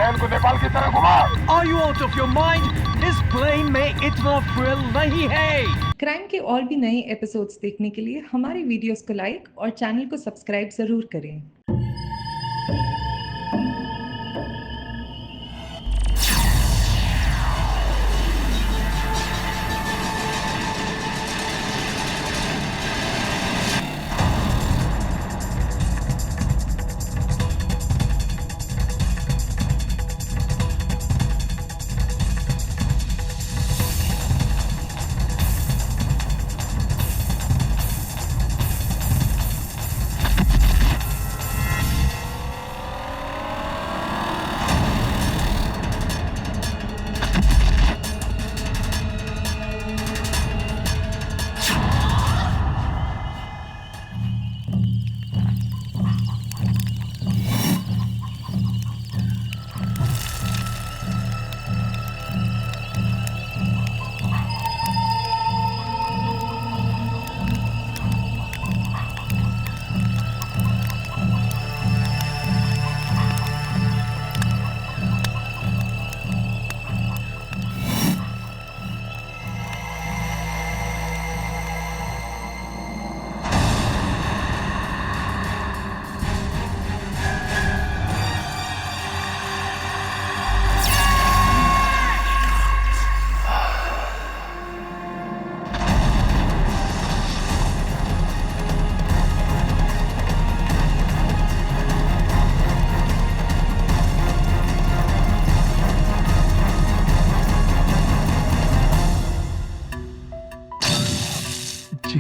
बहन को नेपाल की तरह घुमा। Are you out of your mind? इस प्लेन में इतना थ्रिल नहीं है। क्राइम के और भी नए एपिसोड्स देखने के लिए हमारे वीडियोस को लाइक और चैनल को सब्सक्राइब जरूर करें।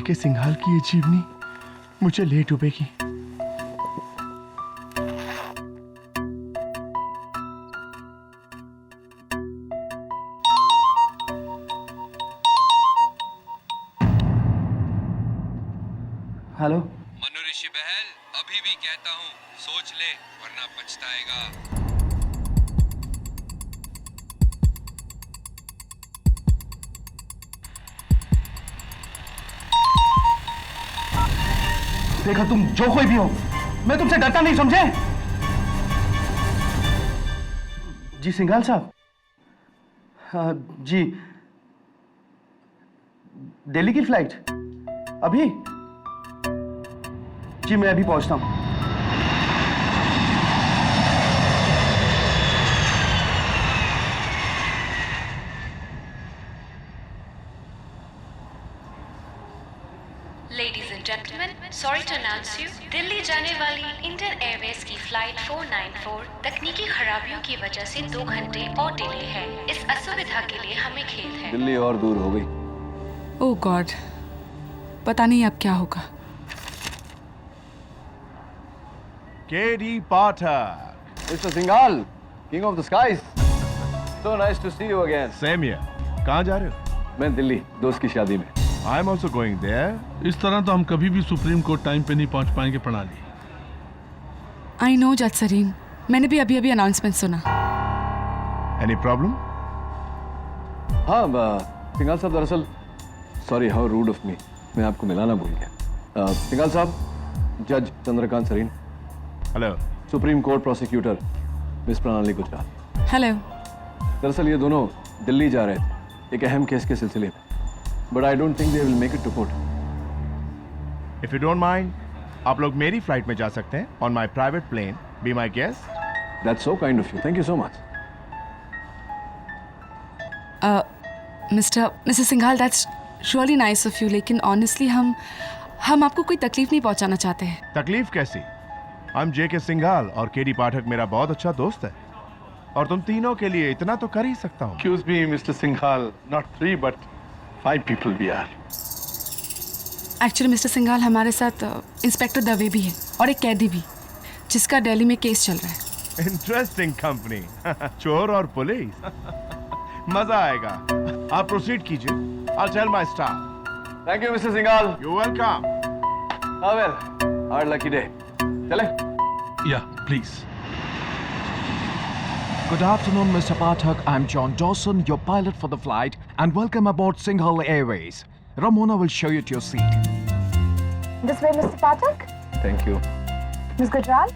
के सिंघाल की ये जीवनी मुझे ले डूबेगी। हेलो मनु ऋषि बहल, अभी भी कहता हूँ सोच ले वरना पछताएगा। देखा, तुम जो कोई भी हो, मैं तुमसे डरता नहीं, समझे? जी सिंघाल साहब। जी, दिल्ली की फ्लाइट अभी? जी मैं अभी पहुंचता हूं। Ladies and gentlemen, sorry to announce you, Delhi जाने वाली इंडियन एयरवेज की फ्लाइट 494 तकनीकी खराबियों की वजह से 2 घंटे और डिले है। इस असुविधा के लिए हमें खेद है। दिल्ली और दूर हो गई। ओह गॉड, पता नहीं अब क्या होगा। KD Pathak. Mr. Singhal, King of the Skies. So nice to see you again. Same here. कहाँ जा रहे हो? मैं दिल्ली दोस्त की शादी में। I am also going there. इस तरह तो हम कभी भी सुप्रीम कोर्ट टाइम पे नहीं पहुंच पाएंगे प्रणाली। आई नो जज सरीन, मैंने भी अभी अनाउंसमेंट सुना। Any problem? हाँ सिंघाल साहब, दरअसल sorry, how rude of me, मैं आपको मिलाना भूल गया। सिंघाल साहब, जज Chandrakant Sarin. Hello. Supreme court prosecutor miss Pranali Gujral. Hello. दरअसल ये दोनों दिल्ली जा रहे थे एक अहम केस के सिलसिले में, but I don't think they will make it to court. If you don't mind, आप लोग मेरी फ्लाइट में जा सकते हैं on my private plane. Be my guest. That's so kind of you. Thank you so much. Mister Singhal, that's really nice of you, लेकिन honestly हम आपको कोई तकलीफ नहीं पहुंचाना चाहते हैं। तकलीफ कैसी? I'm JK सिंघाल और KD पाठक मेरा बहुत अच्छा दोस्त है, और तुम तीनों के लिए इतना तो कर ही सकता हूँ। Excuse me, Mr. Singhal. Not 3, but 5 people we are. Actually mister Singhal, हमारे साथ इंस्पेक्टर दवे भी है और एक कैदी भी, जिसका दिल्ली में केस चल रहा है। Interesting company. चोर और पुलिस। मजा आएगा। आप प्रोसीड कीजिए। I'll tell my staff. Thank you, Mr. Singhal. You're welcome. Ah well, our lucky day. चले? Yeah, please. Good afternoon, Mr. Pathak. I'm John Dawson, your pilot for the flight, and welcome aboard Singhal Airways. Ramona will show you to your seat. This way, Mr. Pathak. Thank you. Ms. Gujral.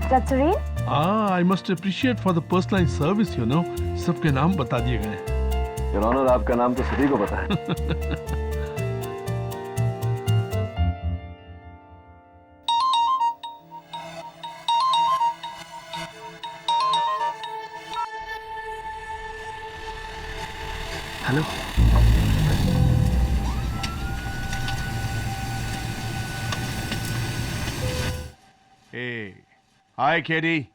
Judge Serene. I must appreciate for the personalise service, you know. सबके नाम बता दिए गए। Your honour, आपका नाम तो सभी को पता है। Hello. Hey, hi, Katie.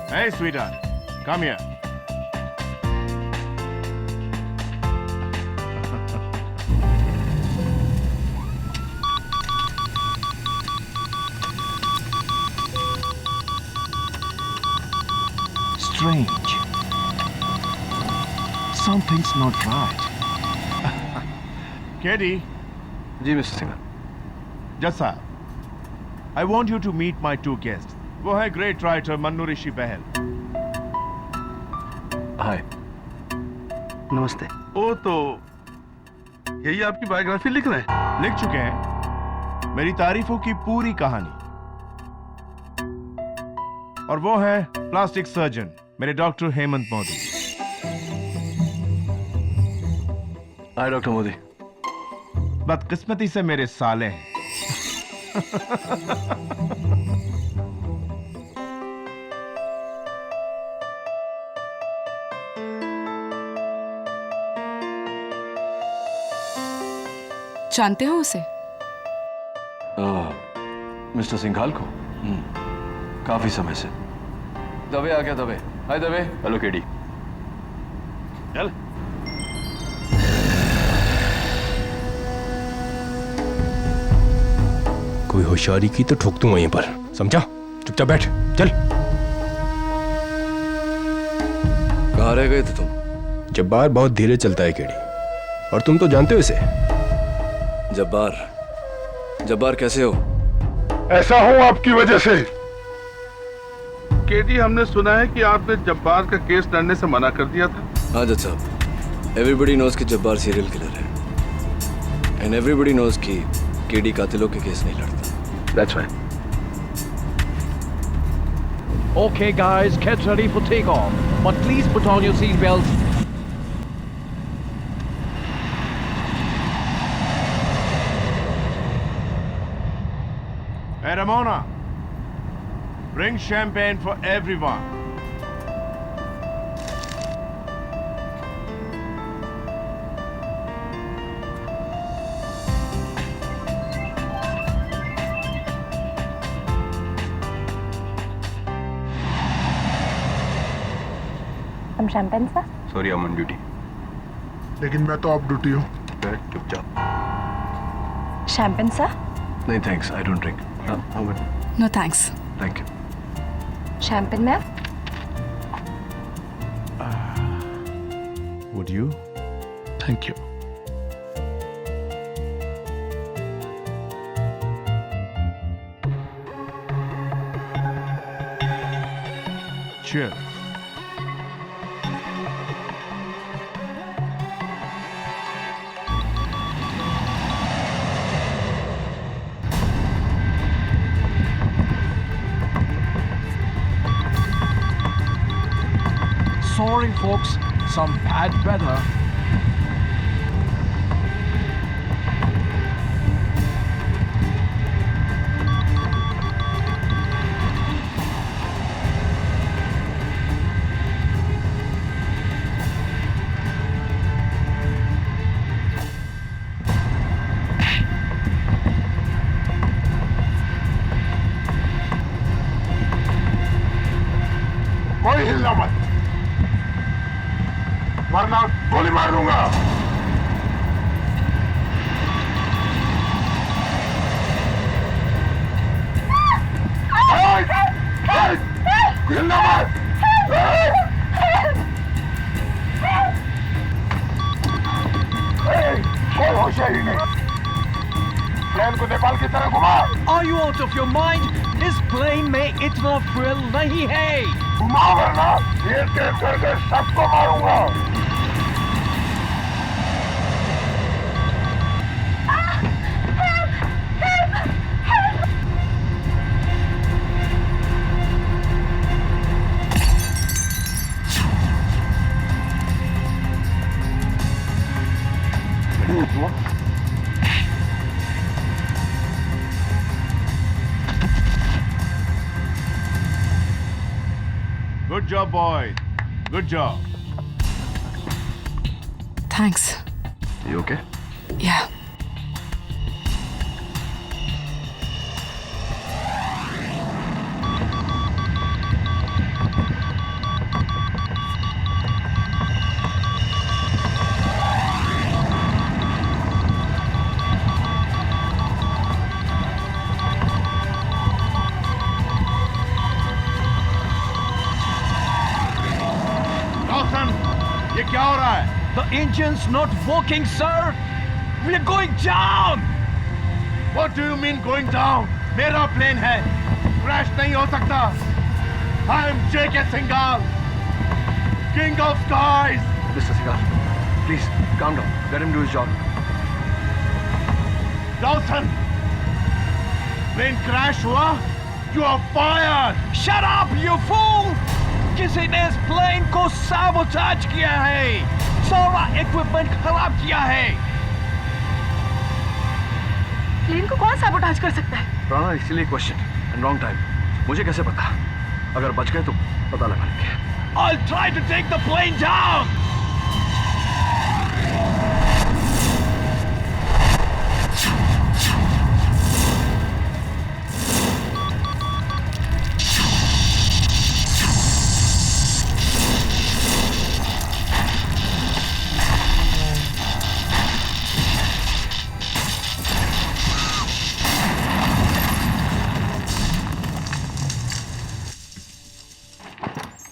Hey, sweetheart, come here. Strange. Something's not right. Katie, जी mister Singh. Judge Sahab, I want you to meet my two guests. वो है ग्रेट राइटर मन्नू ऋषि बहल। हाय। नमस्ते। ओ तो यही आपकी बायोग्राफी लिख रहे हैं? लिख चुके हैं मेरी तारीफों की पूरी कहानी। और वो है प्लास्टिक सर्जन मेरे डॉक्टर हेमंत मोदी। हाय डॉक्टर मोदी। बदकिस्मती से मेरे साले हैं। जानते हो उसे? मिस्टर सिंघाल को? काफी समय से। दबे आ गया दबे। हाय दबे। Hello KD. चल। कोई होशियारी की तो ठोक दूंगा वहीं पर, समझा? चुपचाप बैठ, चल। कहाँ रह गए थे तुम? जब्बार बहुत धीरे चलता है केडी, और तुम तो जानते हो इसे। जब्बार कैसे हो? ऐसा हूं आपकी वजह से। केडी, हमने सुना है कि आपने जब्बार का केस लड़ने से मना कर दिया था। हाँ जज साहब, एवरीबडी नोज कि जब्बार सीरियल किलर है, एंड एवरीबडी नोज कि केडी कातिलों के केस नहीं लड़ता। That's right. Okay, guys, get ready for takeoff. But please put on your seat belts. Hey Ramona, bring champagne for everyone. हम शैंपेन सा? Sorry, I am on duty. लेकिन मैं तो of duty हूँ। बैठ चुपचाप। शैंपेन सा? नहीं thanks, I don't drink. No thanks. Thank you. Champagne ma'am? Would you? Thank you. Cheers. Sorry, folks, some bad weather. कोई हिलना मत, वरना गोली होश है ही नहीं। प्लेन को नेपाल की तरह घुमा। Are you out of your mind? इस प्लेन में इतना फ्यूल नहीं है। घुमाओ वरना ये तेज करके सबको मारूंगा। Good job, boy. Good job. Thanks. You okay? Yeah. Dawson, ये क्या हो रहा है? The engine's not working, sir. We're going down. What do you mean going down? मेरा प्लेन है, क्रैश नहीं हो सकता। I am J.K. Singhal, King of Skies. Mr. Singhal, please calm down. Let him do his job. Dawson, plane crash हुआ? You are fired. Shut up, you fool! किसी ने इस plane को साबोटाज किया है, सारा इक्विपमेंट खराब किया है। प्लेन को कौन साबोटाज कर सकता है? राणा, इसलिए क्वेश्चन एंड रॉन्ग टाइम। मुझे कैसे पता? अगर बच गए तो पता लगा लेंगे। I'll try to take the plane down.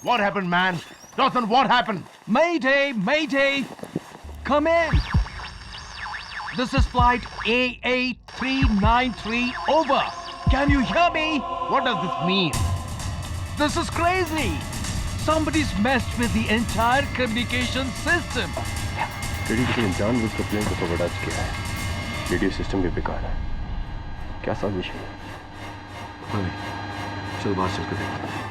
What happened, man? Dawson, what happened? Mayday, mayday. Come in. This is flight AA393 over. Can you hear me? What does this mean? This is crazy. Somebody's messed with the entire communication system. Radio किसी ने जानबूझकर plane को साबोटाज किया है। Radio system भी बेकार है। क्या साजिश है? पता नहीं। चल बाहर चल कर देखते हैं।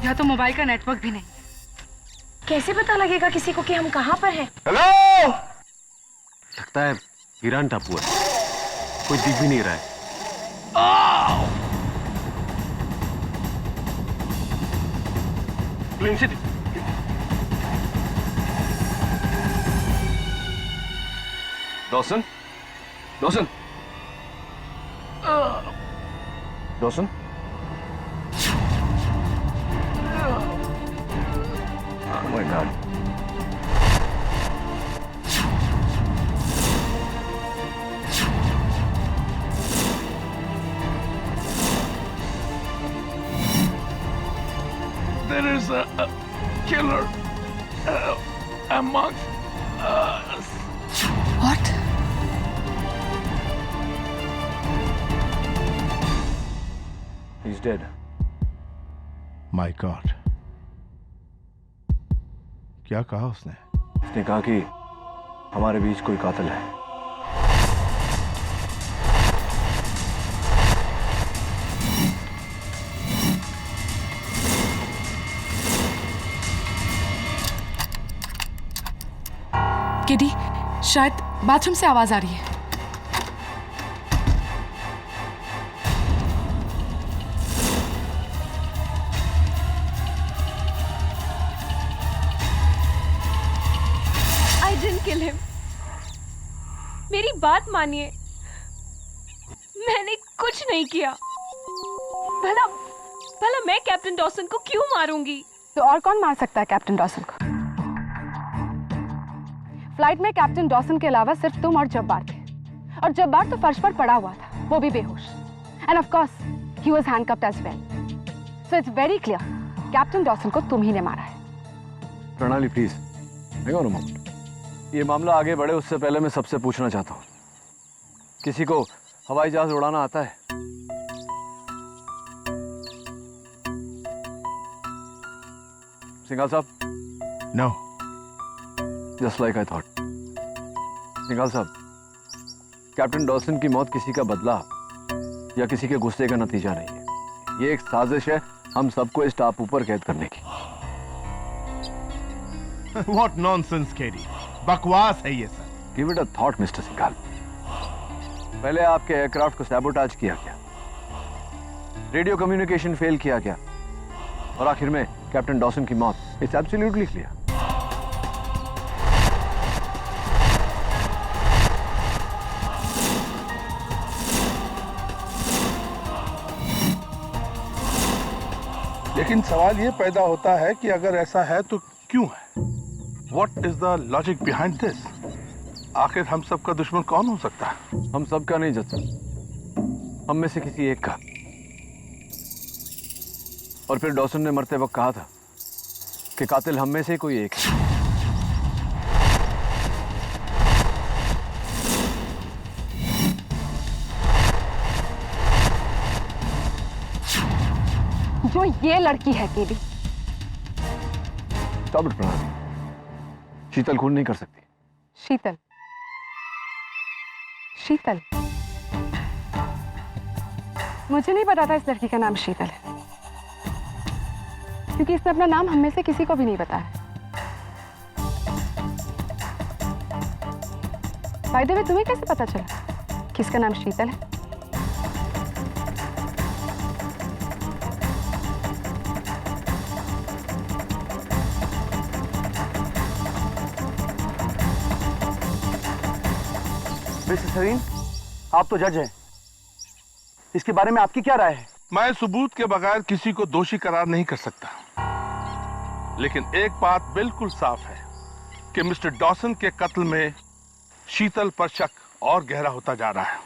यहाँ तो मोबाइल का नेटवर्क भी नहीं। कैसे पता लगेगा किसी को कि हम कहाँ पर हैं? हेलो! लगता है ईरान टापू है। कोई दिख भी नहीं रहा है। प्लेन से Dawson, Dawson, Dawson. Oh my God. There is a killer amongst us. What? He's dead. My God. क्या कहा उसने? उसने कहा कि हमारे बीच कोई कातिल है। किडी, शायद बाथरूम से आवाज आ रही है। Kill him. मेरी बात मानिए, मैंने कुछ नहीं किया। भला भला मैं कैप्टन डॉसन को क्यों मारूंगी? तो और कौन मार सकता है कैप्टन डॉसन को? फ्लाइट में कैप्टन डॉसन के अलावा सिर्फ तुम और जब्बार थे, और जब्बार तो फर्श पर पड़ा हुआ था, वो भी बेहोश। And of course he was handcuffed as well. So it's very clear, captain Dawson को तुम ही ने मारा है। Pranali please, hang on a moment. ये मामला आगे बढ़े उससे पहले मैं सबसे पूछना चाहता हूँ, किसी को हवाई जहाज उड़ाना आता है? सिंघाल साहब? No. Just like I thought. Singhal साहब, कैप्टन डॉसन की मौत किसी का बदला या किसी के गुस्से का नतीजा नहीं है। ये एक साजिश है हम सबको इस टापू पर कैद करने की। What nonsense, KD. बकवास है ये sir. Give it a thought mister Singhal. पहले आपके एयरक्राफ्ट को सैबोटाज किया गया, रेडियो कम्युनिकेशन फेल किया गया, और आखिर में कैप्टन डॉसन की मौत। It's absolutely clear. लेकिन सवाल ये पैदा होता है कि अगर ऐसा है तो क्यों है? What is the logic behind this? आखिर हम सबका दुश्मन कौन हो सकता है? हम सबका नहीं जज सकते, हम में से किसी एक का। और फिर डॉसन ने मरते वक्त कहा था कि कातिल हम में से कोई एक है। जो ये लड़की है केडी। स्टॉप इट प्रणाली, शीतल खून नहीं कर सकती। शीतल? शीतल? मुझे नहीं पता था इस लड़की का नाम शीतल है, क्योंकि इसने अपना नाम हम में से किसी को भी नहीं बताया। बाय द वे, तुम्हें कैसे पता चला कि इसका नाम शीतल है? मिस्टर सरीन, आप तो जज हैं, इसके बारे में आपकी क्या राय है? मैं सबूत के बगैर किसी को दोषी करार नहीं कर सकता, लेकिन एक बात बिल्कुल साफ है कि मिस्टर डॉसन के कत्ल में शीतल पर शक और गहरा होता जा रहा है।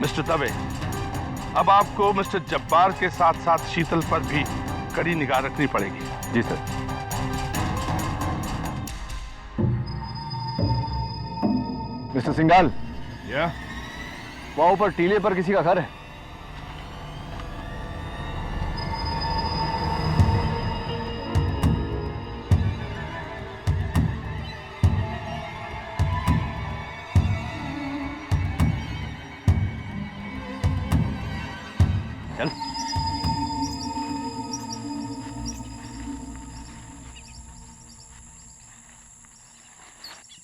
मिस्टर दवे, अब आपको मिस्टर जब्बार के साथ साथ शीतल पर भी कड़ी निगाह रखनी पड़ेगी। जी सर। मिस्टर सिंघाल, वहां ऊपर टीले पर किसी का घर है? चल।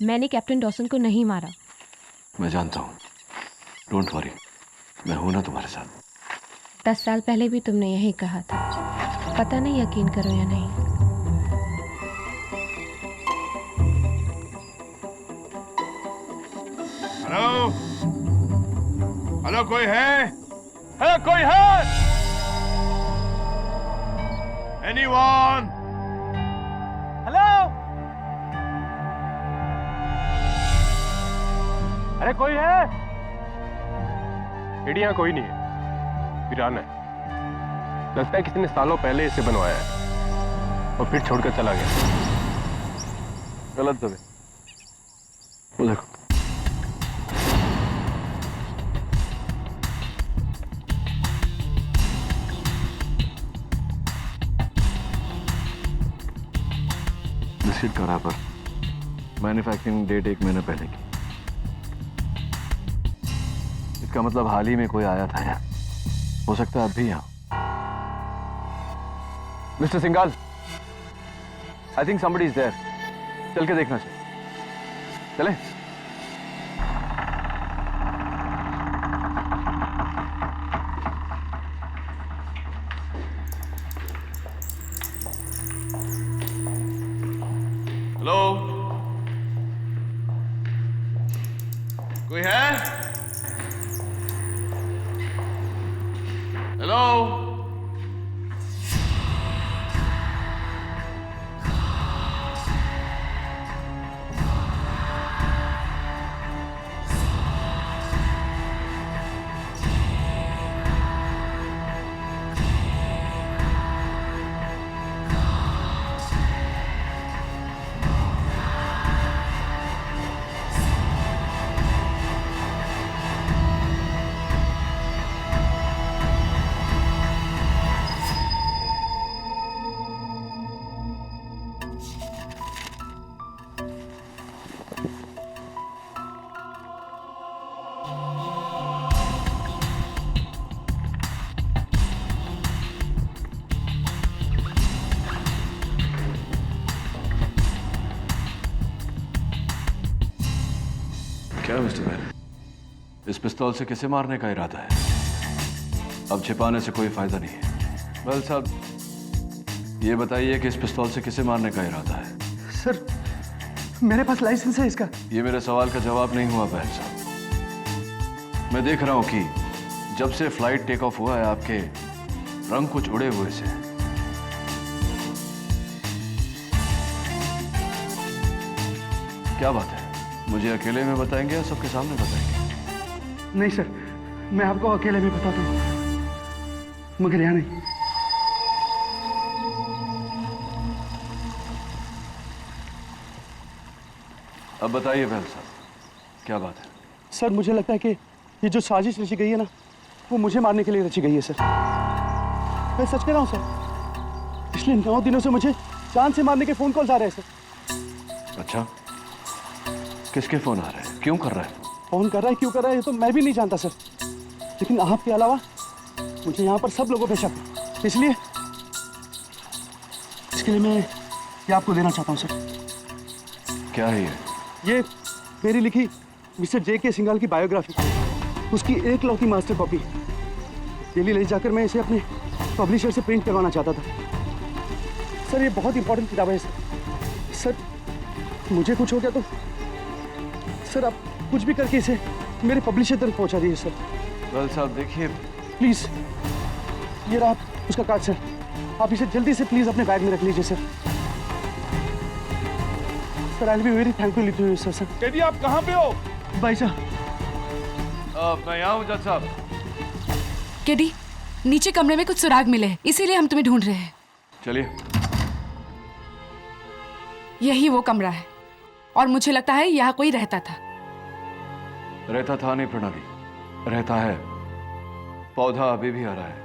मैंने कैप्टन डॉसन को नहीं मारा। मैं जानता हूं, डोंट वरी, मैं हूं ना तुम्हारे साथ। 10 साल पहले भी तुमने यही कहा था, पता नहीं यकीन करो या नहीं। हेलो हेलो, कोई है? हेलो, कोई है? एनीवन? हेलो, अरे कोई है? एडी यहाँ कोई नहीं है, वीरान है। लगता है किसी ने सालों पहले इसे बनवाया है और फिर छोड़कर चला गया। गलत दबे, वो देखो। बिस्किट का रैपर, मैन्युफैक्चरिंग डेट 1 महीना पहले की। इसका मतलब हाल ही में कोई आया था यहाँ, हो सकता है अब भी यहाँ। Mister Singhal, I think somebody is there. चल के देखना चाहिए। चले? हेलो, कोई है? हेलो, क्या मिस्टर बेल, इस पिस्तौल से किसे मारने का इरादा है? अब छिपाने से कोई फायदा नहीं है। बेल साहब, ये बताइए कि इस पिस्तौल से किसे मारने का इरादा है? सर, मेरे पास लाइसेंस है इसका। ये मेरे सवाल का जवाब नहीं हुआ बेल साहब। मैं देख रहा हूं कि जब से फ्लाइट टेक ऑफ हुआ है आपके रंग कुछ उड़े हुए से हैं। क्या बात है? मुझे अकेले में बताएंगे या सबके सामने बताएंगे? नहीं सर, मैं आपको अकेले में बताता हूँ, मगर यहाँ नहीं। अब बताइए बेल साहब, क्या बात है? सर, मुझे लगता है कि ये जो साजिश रची गई है ना, वो मुझे मारने के लिए रची गई है सर। मैं सच कह रहा हूँ सर, पिछले 9 दिनों से मुझे जान से मारने के फोन कॉल्स आ रहे हैं सर। अच्छा, किसके फोन आ रहे हैं? क्यों कर रहा है? फोन कर रहा है, क्यों कर रहा है, ये तो मैं भी नहीं जानता सर, लेकिन आपके अलावा मुझे यहाँ पर सब लोगों पे शक है। इसलिए इसके लिए मैं ये आपको देना चाहता हूँ सर। क्या है ये मेरी लिखी मिस्टर जे.के. सिंघाल की बायोग्राफी, उसकी एकलौती मास्टर कॉपी। दिल्ली ले जाकर मैं इसे अपने पब्लिशर से प्रिंट करवाना चाहता था सर। ये बहुत इंपॉर्टेंट किताब है सर। मुझे कुछ हो गया तो सर आप कुछ भी करके इसे मेरे पब्लिशर तक पहुंचा दीजिए सर। वेल साहब देखिए, प्लीज, ये रहा उसका कार्ड सर, आप इसे जल्दी से प्लीज अपने बैग में रख लीजिए sir. Sir, I will be very thankful to you sir. KD, आप कहाँ पे हो? भाई साहब, मैं यहाँ हूँ जज साहब। केडी, नीचे कमरे में कुछ सुराग मिले हैं, इसीलिए हम तुम्हें ढूंढ रहे हैं। चलिए। यही वो कमरा है और मुझे लगता है यहाँ कोई रहता था। रहता था नहीं प्रणाली, रहता है। पौधा अभी भी हरा है,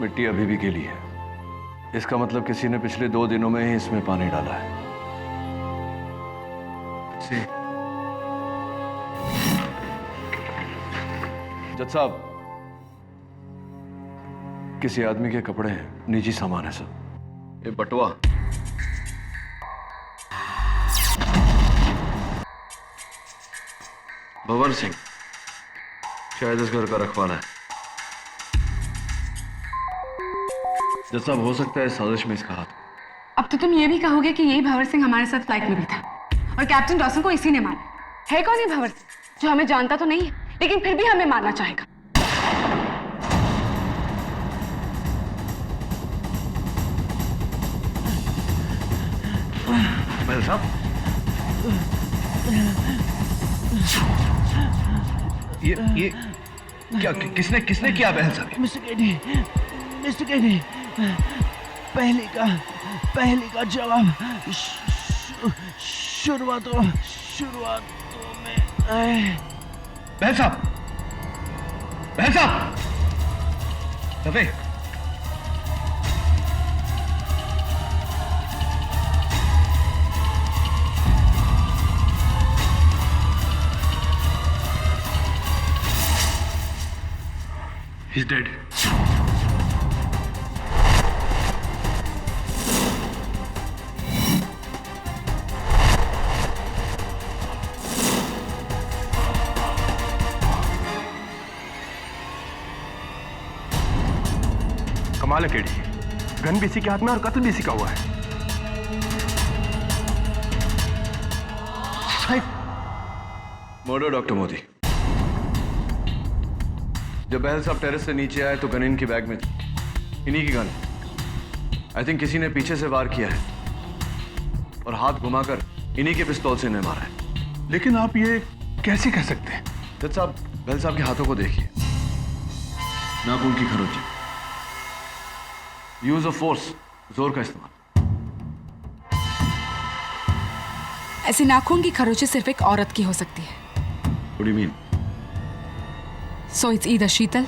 मिट्टी अभी भी गीली है। इसका मतलब किसी ने पिछले 2 दिनों में ही इसमें पानी डाला है। जज साहब, किसी आदमी के कपड़े हैं, निजी सामान है सर। ये बटुआ भंवर सिंह, शायद इस घर का रखवाला है। जज साहब, हो सकता है साजिश में इसका हाथ। अब तो तुम ये भी कहोगे कि यही भंवर सिंह हमारे साथ फ्लाइट में भी था और कैप्टन डॉसन को इसी ने मारा है। कौन है भंवर सिंह, जो हमें जानता तो नहीं है लेकिन फिर भी हमें मारना चाहेगा? महल साहब, ये क्या किसने किया महल साहब? मिस्टर केडी, पहले का जवाब शुरुआतों में महल साहब, दफे He's dead. कमाल है केडी, गन भी इसी के हाथ में और कत्ल भी इसी का हुआ है। Murder doctor Modi. जब बहल साहब टेरेस से नीचे आए तो गन इनकी बैग में थी, इन्हीं की गन। आई थिंक किसी ने पीछे से वार किया है और हाथ घुमाकर इन्हीं के पिस्तौल से इन्हें मारा है। लेकिन आप ये कैसे कह सकते हैं? जज साहब, बहल साहब के हाथों को देखिए, नाखून की खरोंची, यूज ऑफ फोर्स, जोर का इस्तेमाल। ऐसी नाखून की खरोंची सिर्फ एक औरत की हो सकती है। What do you mean? So it's either शीतल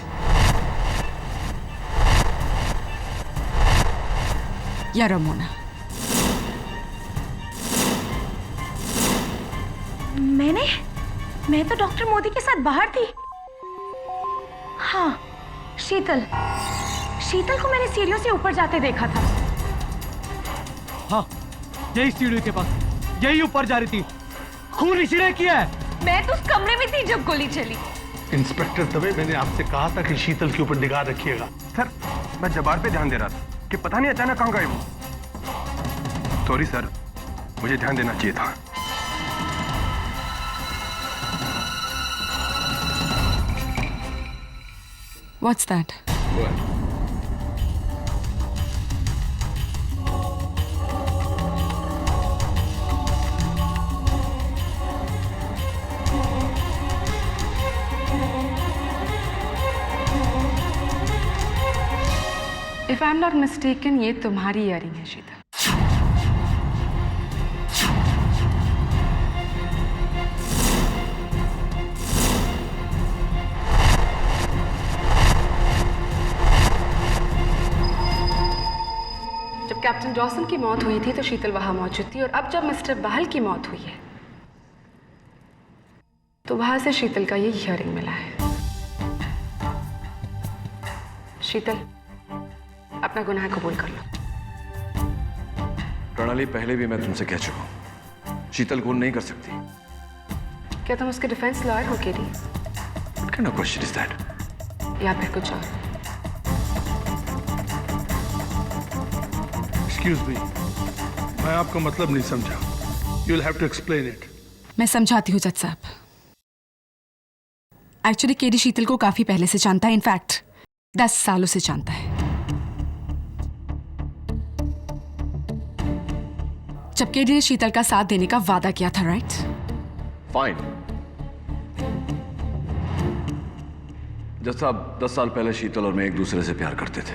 या रमोना। मैं तो डॉक्टर मोदी के साथ बाहर थी। हाँ, शीतल को मैंने सीढ़ियों से ऊपर जाते देखा था। हाँ, यही सीढ़ी के पास, यही ऊपर जा रही थी। खून इसीने किया है। मैं तो उस कमरे में थी जब गोली चली। इंस्पेक्टर दवे, मैंने आपसे कहा था कि शीतल के ऊपर निगाह रखिएगा। सर, मैं जब्बार पे ध्यान दे रहा था कि पता नहीं अचानक कहाँ गए वो। सॉरी सर, मुझे ध्यान देना चाहिए था। What's that? What? If I'm not mistaken, ये तुम्हारी इयरिंग है शीतल। जब कैप्टन डॉसन की मौत हुई थी तो शीतल वहां मौजूद थी, और अब जब मिस्टर बहल की मौत हुई है तो वहां से शीतल का ये इयरिंग मिला है। शीतल, अपना गुनाह कबूल कर लो। प्रणाली, पहले भी मैं तुमसे कह चुका हूं, शीतल खून नहीं कर सकती। क्या तुम उसके डिफेंस लॉयर हो KD? What kind of question is that? या फिर कुछ और? Excuse me, मैं आपका मतलब नहीं समझा। You'll have to explain it. मैं समझाती हूँ जज साहब। एक्चुअली केडी शीतल को काफी पहले से जानता है, इनफैक्ट 10 सालों से जानता है। जब केडी ने शीतल का साथ देने का वादा किया था, राइट? फाइन। जज साहब, 10 साल पहले शीतल और मैं एक दूसरे से प्यार करते थे।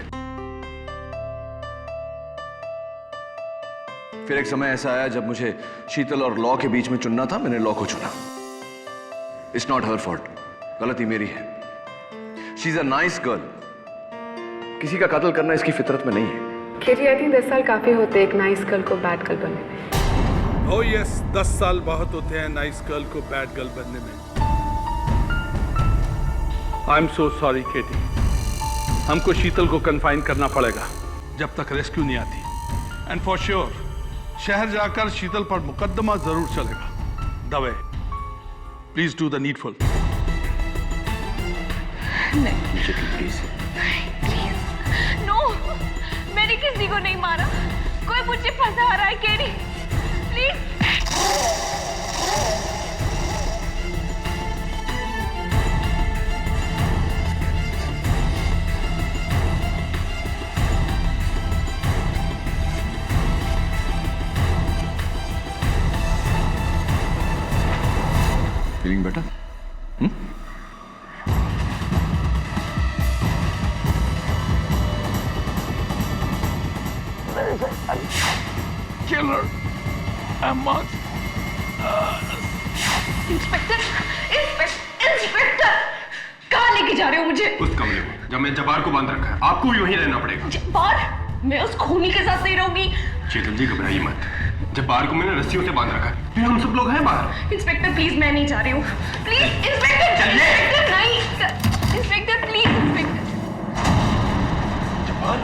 फिर एक समय ऐसा आया जब मुझे शीतल और लॉ के बीच में चुनना था, मैंने लॉ को चुना। इट्स नॉट हर फॉल्ट, गलती मेरी है। She is a nice girl. किसी का कत्ल करना इसकी फितरत में नहीं है। केडी, आई थिंक 10 साल काफी होते एक नाइस गर्ल को बैड गर्ल बनने में। Oh yes, 10 साल बहुत होते हैं नाइस गर्ल को बैड गर्ल बनने में। आई एम सो सॉरी केटी, हमको शीतल को कन्फाइन करना पड़ेगा जब तक रेस्क्यू नहीं आती। एंड फॉर श्योर शहर जाकर शीतल पर मुकदमा जरूर चलेगा। Dave, please do the needful. नहीं प्लीज, नो, मैंने किसी को नहीं मारा। कोई मुझे फंसा रहा है KD, please. Feeling better? Killer, Emma. Inspector, inspector, कहाँ लेके जा रहे हो मुझे? उस कमरे में जब मैं जब्बार को बांध रखा है। आपको यूं ही रहना पड़ेगा। जब्बार? मैं उस खूनी के साथ नहीं रहूंगी। शीतल जी, घबराइए मत। जब्बार को मैंने रस्सियों से बांध रखा है। फिर हम सब लोग हैं बाहर। इंस्पेक्टर प्लीज, मैं नहीं जा रही हूँ। प्लीज इंस्पेक्टर, इंस्पेक्टर नहीं, इंस्पेक्टर प्लीज, इंस्पेक्टर। जब्बार,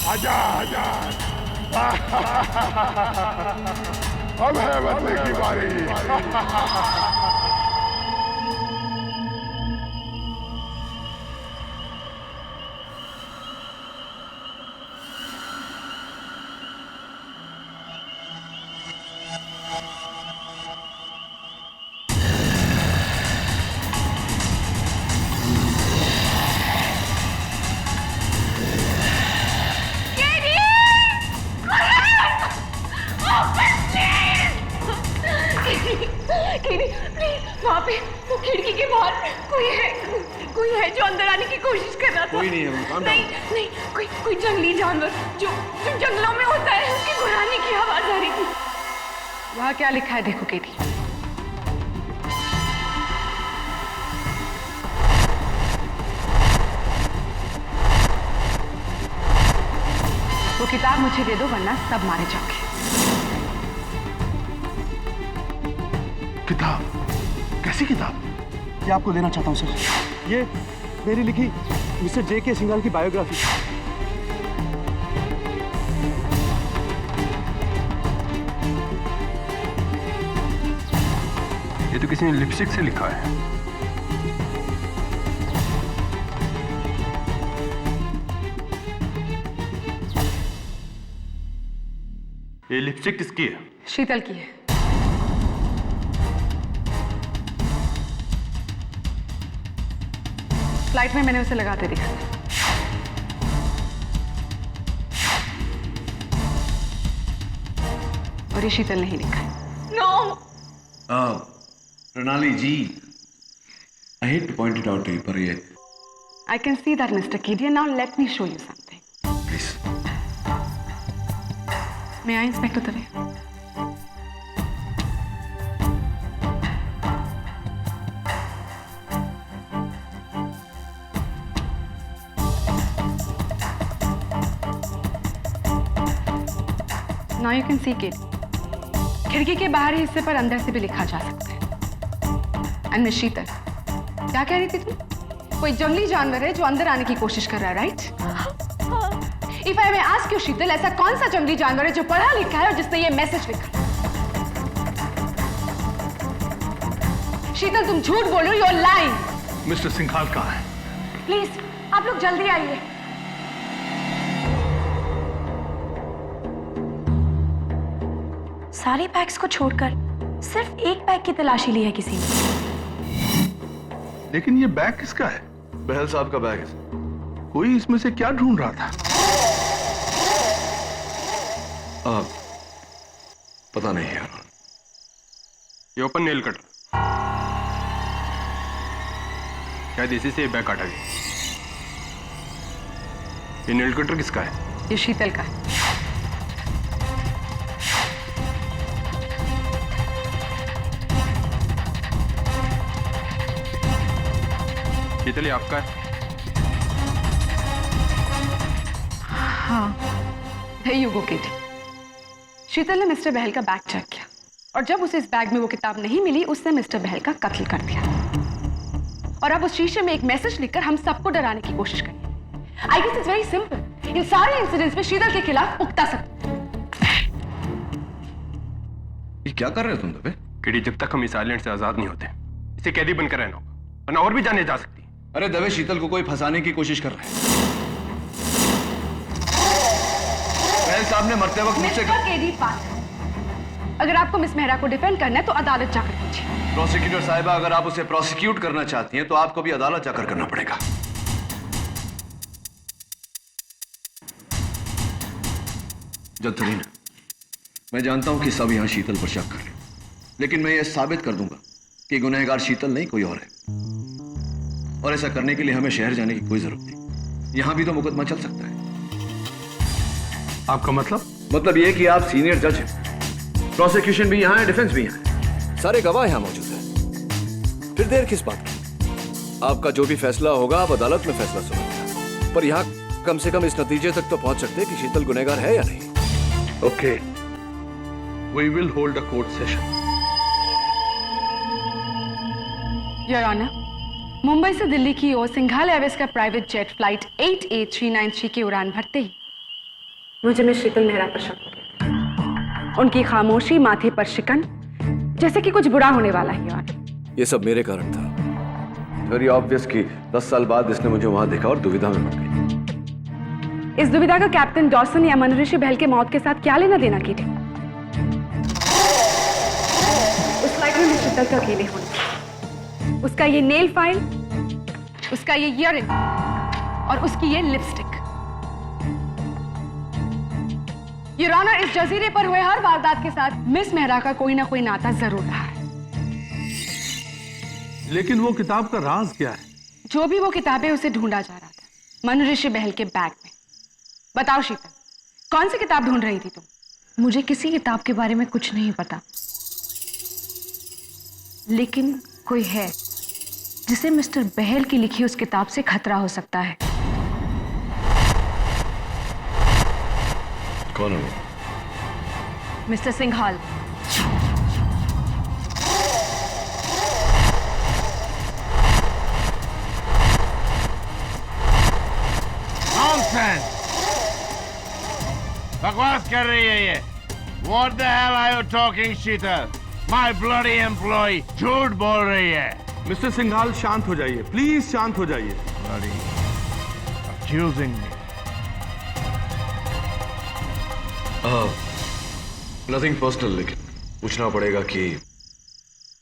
आजा आजा अब है बदले की बारी। वहाँ पे वो खिड़की के बाहर कोई है जो अंदर आने की कोशिश कर रहा था। कोई नहीं है। नहीं, कोई जंगली जानवर जो जंगलों में होता है, उसकी गुर्राने की आवाज आ रही थी। वहाँ क्या लिखा है देखो केटी। वो किताब मुझे दे दो वरना सब मारे जाओगे। किताब? कैसी किताब? ये आपको देना चाहता हूँ सर। ये मेरी लिखी मिस्टर जे.के. सिंघाल की बायोग्राफी। ये तो किसी ने लिपस्टिक से लिखा है। ये लिपस्टिक किसकी है? शीतल की है। फ्लाइट में मैंने उसे लगाते देखा। और ये शीतल नहीं लिखा है। नो। प्रणाली जी, I hate to point it out to you, पर ये I can see that, Mr. Kidian. Now let me show you something. please. May I inspect the way? Now you can see it. खिड़की के बाहरी हिस्से पर अंदर से भी लिखा जा सकता है। एंड मिस शीतल, क्या कह रही थी तुम? कोई जंगली जानवर है जो अंदर आने की कोशिश कर रहा है, right? If I may ask you Sheetal, ऐसा कौन सा जंगली जानवर है जो पढ़ा लिखा है और जिसने ये मैसेज लिखा? शीतल, तुम झूठ बोल रही हो, you are lying. Mister Singhal कहाँ है? प्लीज आप लोग जल्दी आइए। सारे बैग्स को छोड़कर सिर्फ एक बैग की तलाशी ली है किसी ने। लेकिन ये बैग किसका है? बहल साहब का बैग है। कोई इसमें से क्या ढूंढ रहा था? पता नहीं यार। ये ओपन नेल कटर, शायद इसी से बैग काटा गया। ये नेल कटर किसका है? ये शीतल का है। शीतल, ये आपका है? हाँ, there you go, Katie. शीतल ने मिस्टर बहल का बैग चेक किया और जब उसे इस बैग में वो किताब नहीं मिली, उसने मिस्टर बहल का कत्ल कर दिया। और अब उस शीशे में एक मैसेज लिखकर हम सबको डराने की कोशिश करें। I guess it's very simple. इन सारे इंसिडेंट्स में शीतल के खिलाफ पुख्ता सबूत। ये क्या कर रहे हो तुम दबे? किडी, जब तक हम इस आइलैंड से आजाद नहीं होते, इसे कैदी बनकर रहना होगा, वरना और भी जाने जा सकती। अरे दबे, शीतल को कोई फंसाने की कोशिश कर रहा है। बहल साहब ने मरते वक्त मुझसे अगर आपको मिस मेहरा को डिफेंड करना है तो अदालत जाकर कीजिए। प्रोसिक्यूटर साहिबा, अगर आप उसे प्रोसिक्यूट करना चाहती हैं तो आपको भी अदालत जाकर करना पड़ेगा। जत्तरीन, मैं जानता हूं कि सब यहां शीतल पर शक कर रहे हैं, लेकिन मैं यह साबित कर दूंगा कि गुनहगार शीतल नहीं कोई और है। और ऐसा करने के लिए हमें शहर जाने की कोई जरूरत नहीं। यहां भी तो मुकदमा चल सकता है। आपका मतलब? मतलब यह कि आप सीनियर जज हैं, प्रोसिक्यूशन भी यहां है, डिफेंस भी यहां है, सारे गवाह यहां मौजूद हैं। फिर देर किस बात की? आपका जो भी फैसला होगा आप अदालत में फैसला सुनेंगे, पर यहां कम से कम इस नतीजे तक तो पहुंच सकते हैं कि शीतल गुनहगार है या नहीं। Okay, we will hold a court session. Your honour, Mumbai से दिल्ली की ओर सिंघाल एयरवेज का प्राइवेट जेट फ्लाइट 8839 की उड़ान भरते ही मुझे मिस शीतल मेहरा पर शक हो गया। उनकी खामोशी, माथे पर शिकन, जैसे कि कुछ बुरा होने वाला ही। और ये सब मेरे कारण था। वेरी ऑब्वियस कि 10 साल बाद इसने मुझे वहां देखा और दुविधा में पड़ गई। इस दुविधा का कैप्टन डॉसन या मनऋषि बहल के मौत के साथ क्या लेना देना की थी? उस फ्लाइट में मिस शीतल का अकेले होना, उसका ये नेल फाइल, उसका ये ईयररिंग और उसकी ये लिपस्टिक। योर ऑनर, इस जजीरे पर हुए हर वारदात के साथ मिस मेहरा का कोई ना कोई नाता जरूर रहा है। लेकिन वो किताब का राज क्या है? जो भी वो किताबें उसे ढूंढा जा रहा था मनऋषि बहल के बैग में। बताओ शीतल, कौन सी किताब ढूंढ रही थी तुम? मुझे किसी किताब के बारे में कुछ नहीं पता, लेकिन कोई है जिसे मिस्टर बहल की लिखी उस किताब से खतरा हो सकता है। कौन है वो? मिस्टर सिंघाल। नॉनसेंस! बकवास कर रही है ये। What the hell are you talking, Sheetal? My bloody employee झूठ बोल रही है। मिस्टर सिंघाल, शांत हो जाइए, प्लीज शांत हो जाइए। Bloody accusing me. Nothing personal, लेकिन पूछना पड़ेगा कि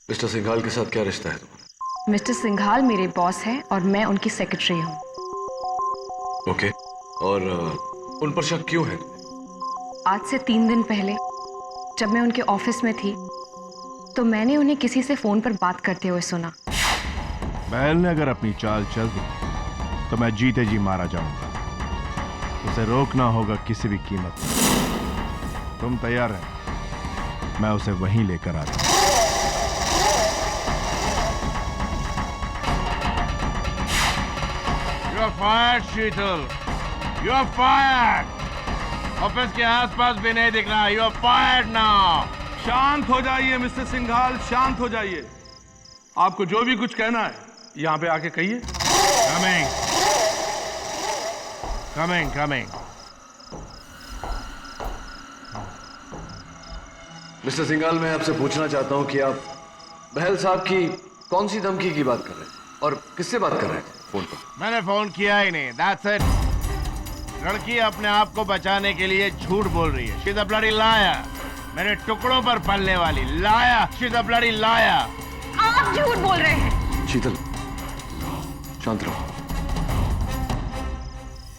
मिस्टर सिंघाल के साथ क्या रिश्ता है तुम्हारा? मिस्टर सिंघाल मेरे बॉस हैं और मैं उनकी सेक्रेटरी हूँ। ओके, और उन पर शक क्यों है? आज से 3 दिन पहले जब मैं उनके ऑफिस में थी तो मैंने उन्हें किसी से फोन पर बात करते हुए सुना। बहल ने अगर अपनी चाल चल दी तो मैं जीते जी मारा जाऊंगा। उसे रोकना होगा किसी भी कीमत पर। तुम तैयार है? मैं उसे वहीं लेकर आता हूं। You are fired, Sheetal. You are fired। Office के आसपास भी नहीं दिख रहा। You are fired now। शांत हो जाइए मिस्टर सिंघाल, शांत हो जाइए। आपको जो भी कुछ कहना है यहाँ पे आके कहिए। Coming, coming, coming। Mister Singhal, मैं आपसे पूछना चाहता हूँ कि आप बहल साहब की कौन सी धमकी की बात कर रहे थे और किससे बात कर रहे थे फोन पर? मैंने फोन किया ही नहीं। That's it। लड़की अपने आप को बचाने के लिए झूठ बोल रही है। She's a bloody liar। मेरे टुकड़ों पर पलने वाली लाया। She's a bloody liar। आप झूठ बोल रहे हैं। शीतल, शांत रहो।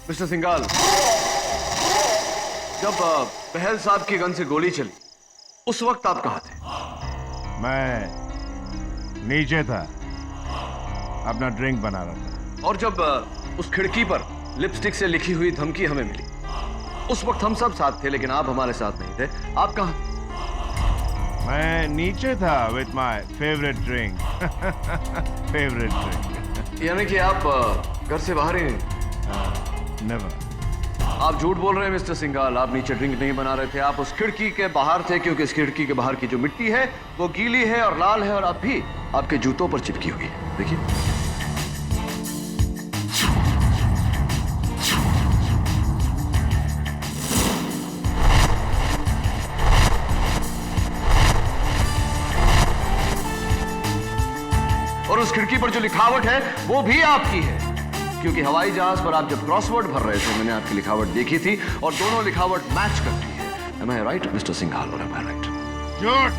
मिस्टर सिंघाल, जब बहल साहब की गन से गोली चली उस वक्त आप कहां थे? मैं नीचे था, अपना ड्रिंक बना रहा था। और जब उस खिड़की पर लिपस्टिक से लिखी हुई धमकी हमें मिली उस वक्त हम सब साथ थे, लेकिन आप हमारे साथ नहीं थे। आप कहां थे? मैं नीचे था with my favourite drink. Favourite drink. यानी कि आप घर से बाहर ही नहीं? नेवर। आप झूठ बोल रहे हैं मिस्टर सिंघाल। आप नीचे ड्रिंक नहीं बना रहे थे, आप उस खिड़की के बाहर थे, क्योंकि इस खिड़की के बाहर की जो मिट्टी है वो गीली है और लाल है और अब भी आपके जूतों पर चिपकी हुई है। देखिए। और उस खिड़की पर जो लिखावट है वो भी आपकी है, क्योंकि हवाई जहाज पर आप जब क्रॉसवर्ड भर रहे थे मैंने आपकी लिखावट देखी थी और दोनों लिखावट मैच करती है। Am I right, mister Singhal, और am I right? झूठ।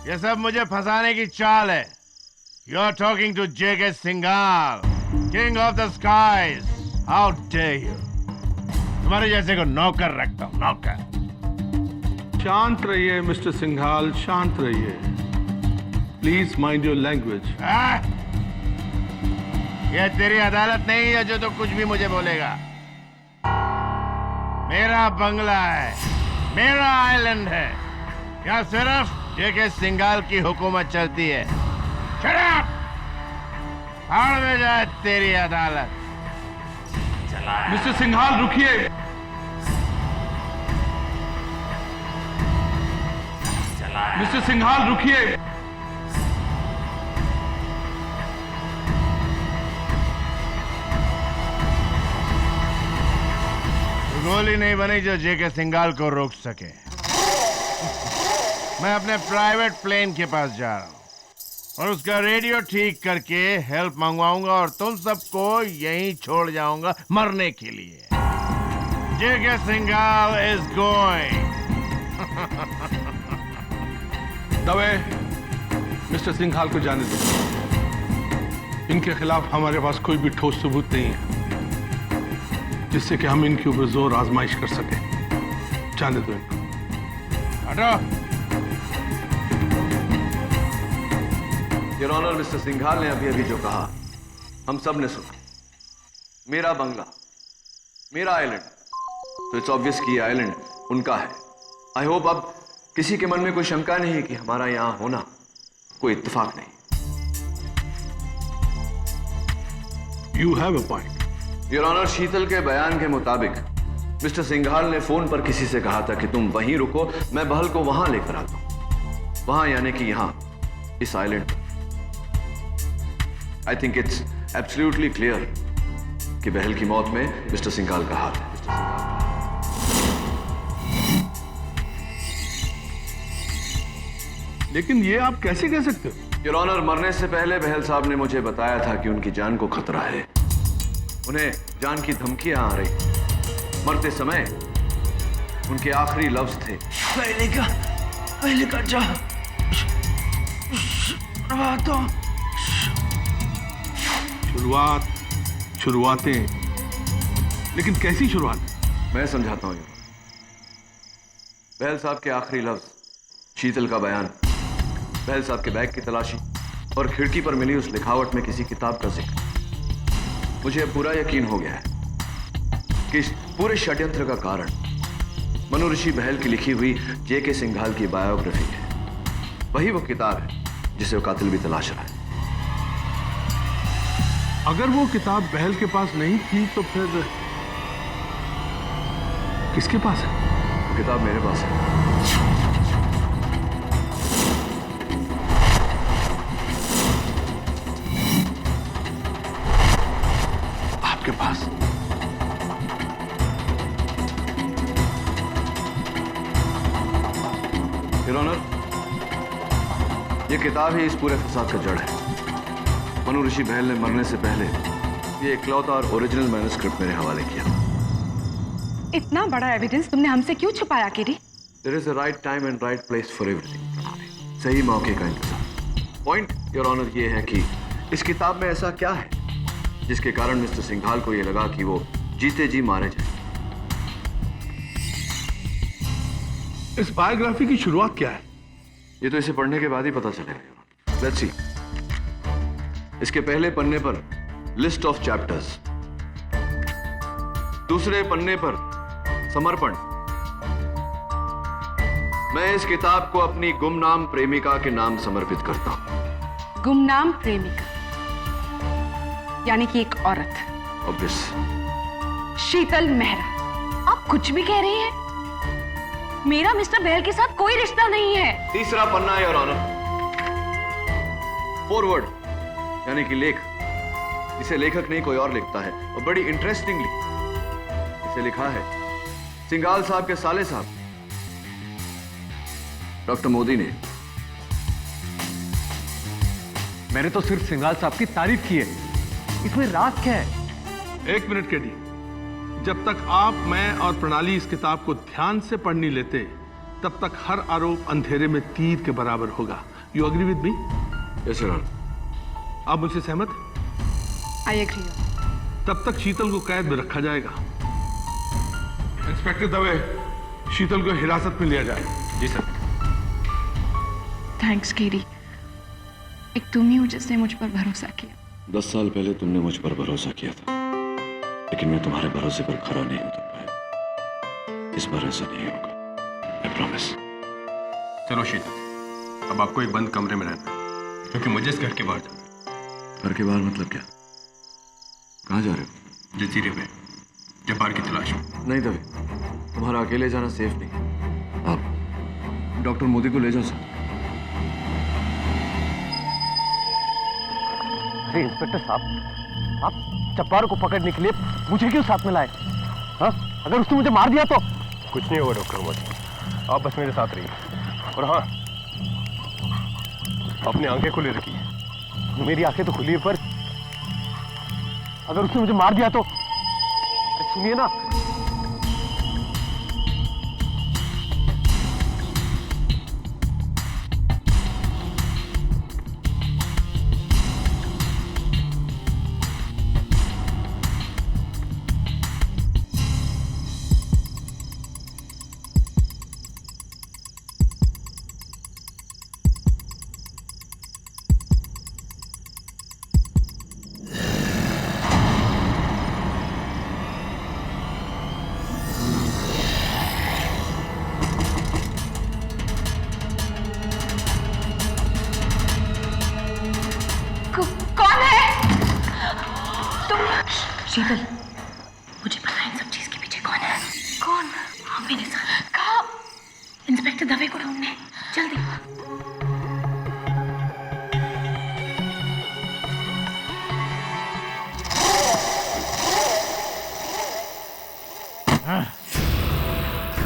ये सब मुझे फंसाने की चाल है। You are talking to J.K. Singhal, King of the skies। How dare you? तुम्हारे जैसे को नौकर रखता हूँ, नौकर। शांत रहिए मिस्टर सिंघाल, शांत रहिए। Please mind your language. यह तेरी अदालत नहीं है जो तो कुछ भी मुझे बोलेगा। मेरा बंगला है, मेरा आइलैंड है। यहाँ सिर्फ J.K. सिंघाल की हुकूमत चलती है। Shut up! भाड़ में जाए तेरी अदालत। मिस्टर सिंघाल, रुकिए। मिस्टर सिंघाल, रुकिए। गोली नहीं बनी जो जेके सिंघाल को रोक सके। मैं अपने प्राइवेट प्लेन के पास जा रहा हूँ और उसका रेडियो ठीक करके हेल्प मंगवाऊंगा और तुम सबको यहीं छोड़ जाऊंगा मरने के लिए। JK Singhal is going. Dave, mister Singhal को जाने दो। इनके खिलाफ हमारे पास कोई भी ठोस सबूत नहीं है जिससे कि हम इनके ऊपर जोर आजमाइश कर सके। जाने दो इनको। हटो। योर ऑनर, मिस्टर सिंघाल ने अभी अभी जो कहा हम सब ने सुना। मेरा बंगला, मेरा आइलैंड, तो इट्स ऑब्वियस कि ये आइलैंड उनका है। आई होप अब किसी के मन में कोई शंका नहीं है कि हमारा यहां होना कोई इत्तेफाक नहीं। You have a point. Your honour, Sheetal के बयान के मुताबिक मिस्टर सिंघाल ने फोन पर किसी से कहा था कि तुम वहीं रुको, मैं बहल को वहां लेकर आता हूं। वहां यानी कि यहां, इस आइलैंड पर। I think it's absolutely clear कि बहल की मौत में मिस्टर सिंघाल का हाथ है। लेकिन ये आप कैसे कह सकते हो? योर ऑनर, मरने से पहले बहल साहब ने मुझे बताया था कि उनकी जान को खतरा है। उन्हें जान की धमकियां आ रही। मरते समय उनके आखिरी लफ्ज थे, पहले का जा शुरुआतें, लेकिन कैसी शुरुआत? मैं समझाता हूं। बहल साहब के आखिरी लफ्ज, शीतल का बयान, बहल साहब के बैग की तलाशी और खिड़की पर मिली उस लिखावट में किसी किताब का जिक्र। मुझे पूरा यकीन हो गया है कि इस पूरे षड्यंत्र का कारण मनु ऋषि बहल की लिखी हुई जेके सिंघाल की बायोग्राफी है। वही वो किताब है जिसे वो कातिल भी तलाश रहा है। अगर वो किताब बहल के पास नहीं थी तो फिर किसके पास है? वो किताब मेरे पास है। आपके पास? योर ऑनर, ये किताब ही इस पूरे फसाद का जड़ है। मनु ऋषि बहल ने मरने से पहले ये इकलौता और ओरिजिनल मैन्युस्क्रिप्ट मेरे हवाले किया। इतना बड़ा एविडेंस तुमने हमसे क्यों छुपाया किरी? There is a right time and right place for everything. सही मौके का इंतजार। पॉइंट योर ऑनर ये है कि इस किताब में ऐसा क्या है जिसके कारण मिस्टर सिंघाल को ये लगा कि वो जीते जी मारे जाए। इस बायोग्राफी की शुरुआत क्या है? ये तो इसे पढ़ने के बाद ही पता चलेगा। Let's see. इसके पहले पन्ने पर लिस्ट ऑफ चैप्टर्स, दूसरे पन्ने पर समर्पण। मैं इस किताब को अपनी गुमनाम प्रेमिका के नाम समर्पित करता हूं। गुमनाम प्रेमिका यानी कि एक औरत। ऑब्वियस। शीतल मेहरा। आप कुछ भी कह रही हैं? मेरा मिस्टर बहल के साथ कोई रिश्ता नहीं है। तीसरा पन्ना योर ऑनर, फॉरवर्ड यानी कि लेख। इसे लेखक नहीं कोई और लिखता है और बड़ी इंटरेस्टिंगली इसे लिखा है सिंघाल साहब के साले साहब डॉक्टर मोदी ने। मैंने तो सिर्फ सिंघाल साहब की तारीफ की है। इसमें राज क्या है? एक मिनट केडी, जब तक आप, मैं और प्रणाली इस किताब को ध्यान से पढ़ नहीं लेते तब तक हर आरोप अंधेरे में तीर के बराबर होगा। You agree with me? Yes your honour. आप मुझसे सहमत? I agree. तब तक शीतल को कैद में रखा जाएगा। इंस्पेक्टर दवे, शीतल को हिरासत में लिया जाए। जी सर। थैंक्स केडी, एक तुम ही हो जिसने मुझ पर भरोसा किया। 10 साल पहले तुमने मुझ पर भरोसा किया था, लेकिन मैं तुम्हारे भरोसे पर खरा नहीं उतर पाया। इस बार ऐसा नहीं होगा, आई प्रॉमिस। चलो शीतल, अब आपको एक बंद कमरे में रहना है, क्योंकि मुझे इस घर के बाहर जाना है। घर के बाहर मतलब क्या? कहाँ जा रहे हो? जजीरे पे जब्बार की तलाश में। नहीं दवे, तुम्हारा अकेले जाना सेफ नहीं। आप डॉक्टर मोदी को ले जाओ सर। अरे इंस्पेक्टर साहब, आप जब्बार को पकड़ने के लिए मुझे क्यों साथ में लाए? हाँ, अगर उसने मुझे मार दिया तो? कुछ नहीं होगा डॉक्टर उमर, आप बस मेरे साथ रहिए। और हाँ, अपनी आंखें खुली रखिए। मेरी आंखें तो खुली है, पर अगर उसने मुझे मार दिया तो? सुनिए ना। शीतल, मुझे पता है इन सब चीज के पीछे कौन है। कौन? हाँ, मेरे साथ। कहाँ? इंस्पेक्टर दवे को ढूंढने, जल्दी।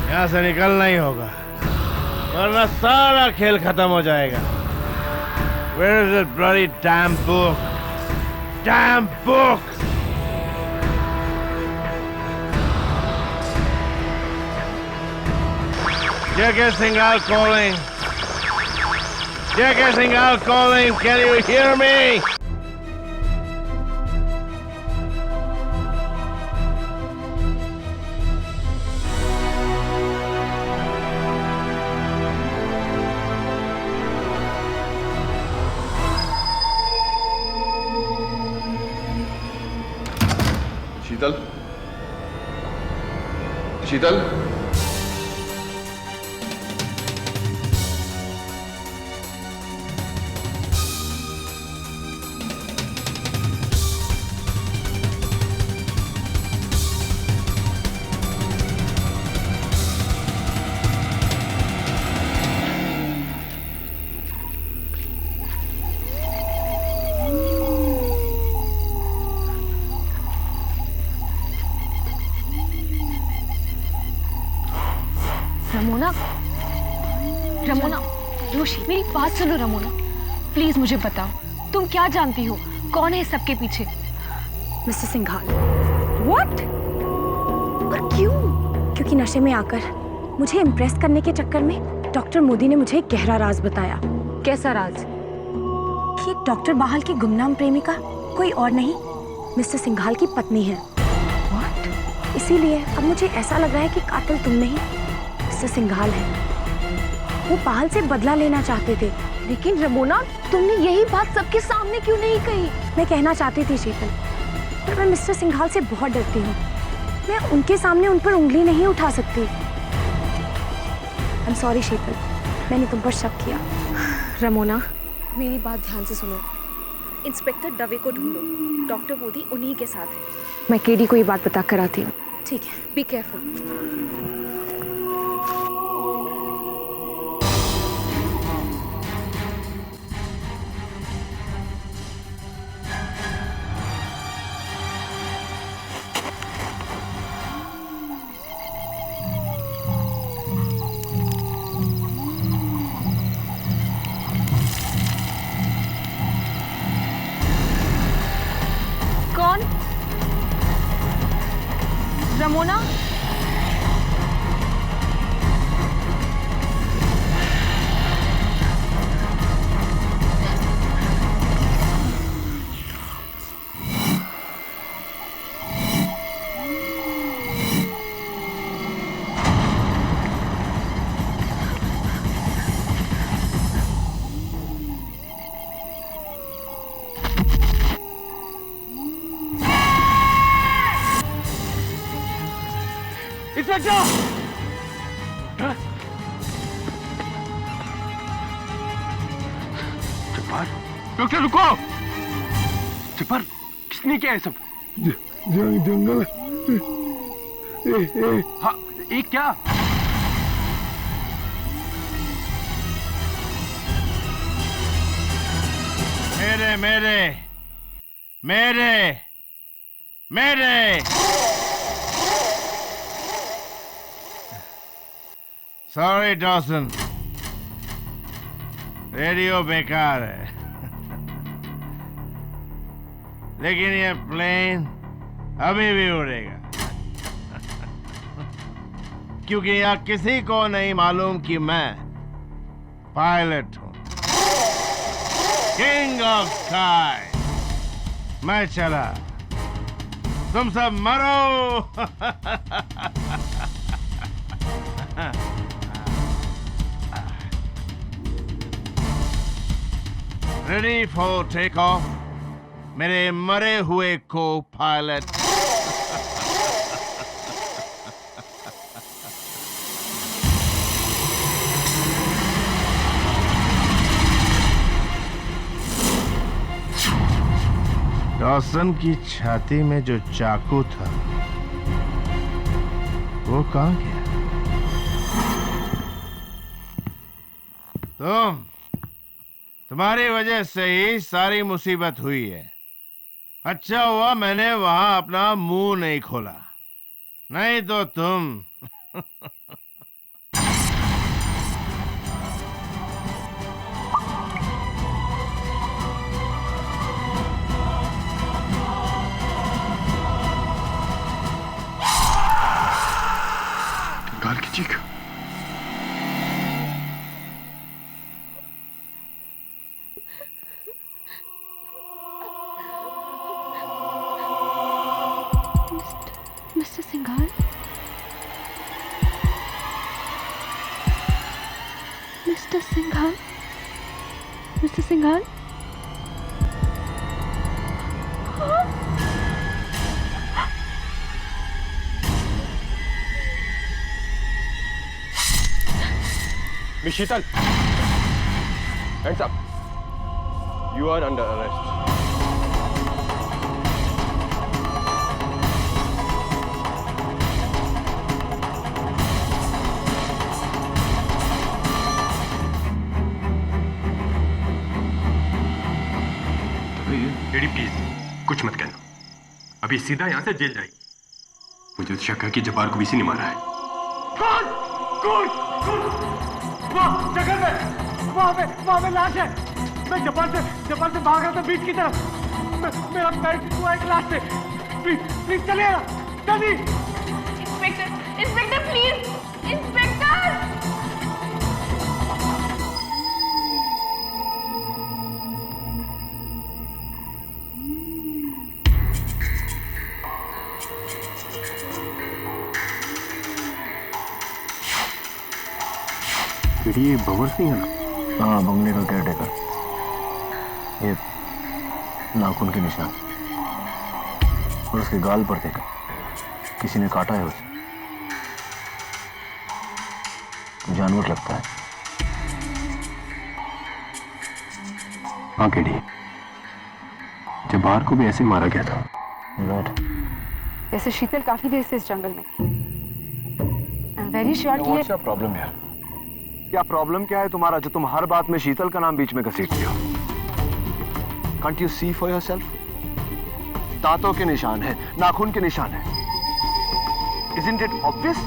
यहाँ से निकलना ही होगा, वरना सारा खेल खत्म हो जाएगा। Where is that bloody damn book? Damn book! J.K. Singhal calling. J.K. Singhal calling. Can you hear me? Sheetal, Sheetal, Ramona, Ramona, Joshi, मेरी बात सुनो रमोना, प्लीज मुझे बताओ, तुम क्या जानती हो, कौन है इस सबके पीछे? मिस्टर सिंघाल। What? और क्यों? क्योंकि नशे में आकर मुझे इम्प्रेस करने के चक्कर में डॉक्टर मोदी ने मुझे एक गहरा राज बताया। कैसा राज? कि डॉक्टर बाहल की गुमनाम प्रेमिका कोई और नहीं, मिस्टर सिंघाल की पत्नी है। What? इसीलिए अब मुझे ऐसा लग रहा है कि कातिल तुम नहीं, मिस्टर सिंघाल है। वो बाहल से बदला लेना चाहते थे। लेकिन रमोना, तुमने यही बात सबके सामने क्यों नहीं कही? मैं कहना चाहती थी शीतल, पर मैं मिस्टर सिंघाल से बहुत डरती हूँ। मैं उनके सामने उन पर उंगली नहीं उठा सकती। I'm sorry शीतल, मैंने तुम पर शक किया। रमोना, मेरी बात ध्यान से सुनो। इंस्पेक्टर दवे को ढूंढो, डॉक्टर मोदी उन्हीं के साथ है। मैं केडी को ये बात बता कर आती हूँ। ठीक है, बी केयरफुल। कौन? रमोना? डॉक्टर रुको! जब्बार, किसने किया है सब? जंगल। हाँ, एक क्या? मेरे मेरे मेरे मेरे सॉरी डॉसन, रेडियो बेकार है, लेकिन ये प्लेन अभी भी उड़ेगा क्योंकि यहाँ किसी को नहीं मालूम कि मैं पायलट हूं, किंग ऑफ स्काई। मैं चला, तुम सब मरो। रेडी फॉर टेक ऑफ मेरे मरे हुए को पायलट। डॉसन की छाती में जो चाकू था वो कहां गया? तुम्हारी वजह से ही सारी मुसीबत हुई है। अच्छा हुआ मैंने वहां अपना मुंह नहीं खोला, नहीं तो तुम गाल की चीख। Mister Singhal, mister Singhal, mister Singhal. Miss Sheetal, hands up. You are under arrest. Lady please, कुछ मत कहना, अभी सीधा यहाँ से जेल जाएगी। मुझे तो शक है कि जब्बार को भी इसी ने मारा है। वहाँ पे लाश है। मैं जब्बार से भाग रहा था बीच की तरफ। मेरा पैर हुआ एक लाश से। प्लीज चलिए जल्दी। Inspector please, inspector. ये भंवर सिंह है ना? हाँ, बंगले का केयरटेकर। ये नाखून के निशान और उसके गाल पर देखा, किसी ने काटा है उसे। जानवर लगता है। हाँ केडी, जब्बार को भी ऐसे मारा गया था। राइट। वैसे शीतल काफी देर से इस जंगल में थी। आई एम वेरी श्योर कि क्या प्रॉब्लम है? क्या प्रॉब्लम क्या है तुम्हारा जो तुम हर बात में शीतल का नाम बीच में घसीटते हो? Can't you see for yourself? दांतों के निशान है, नाखून के निशान है। Isn't it obvious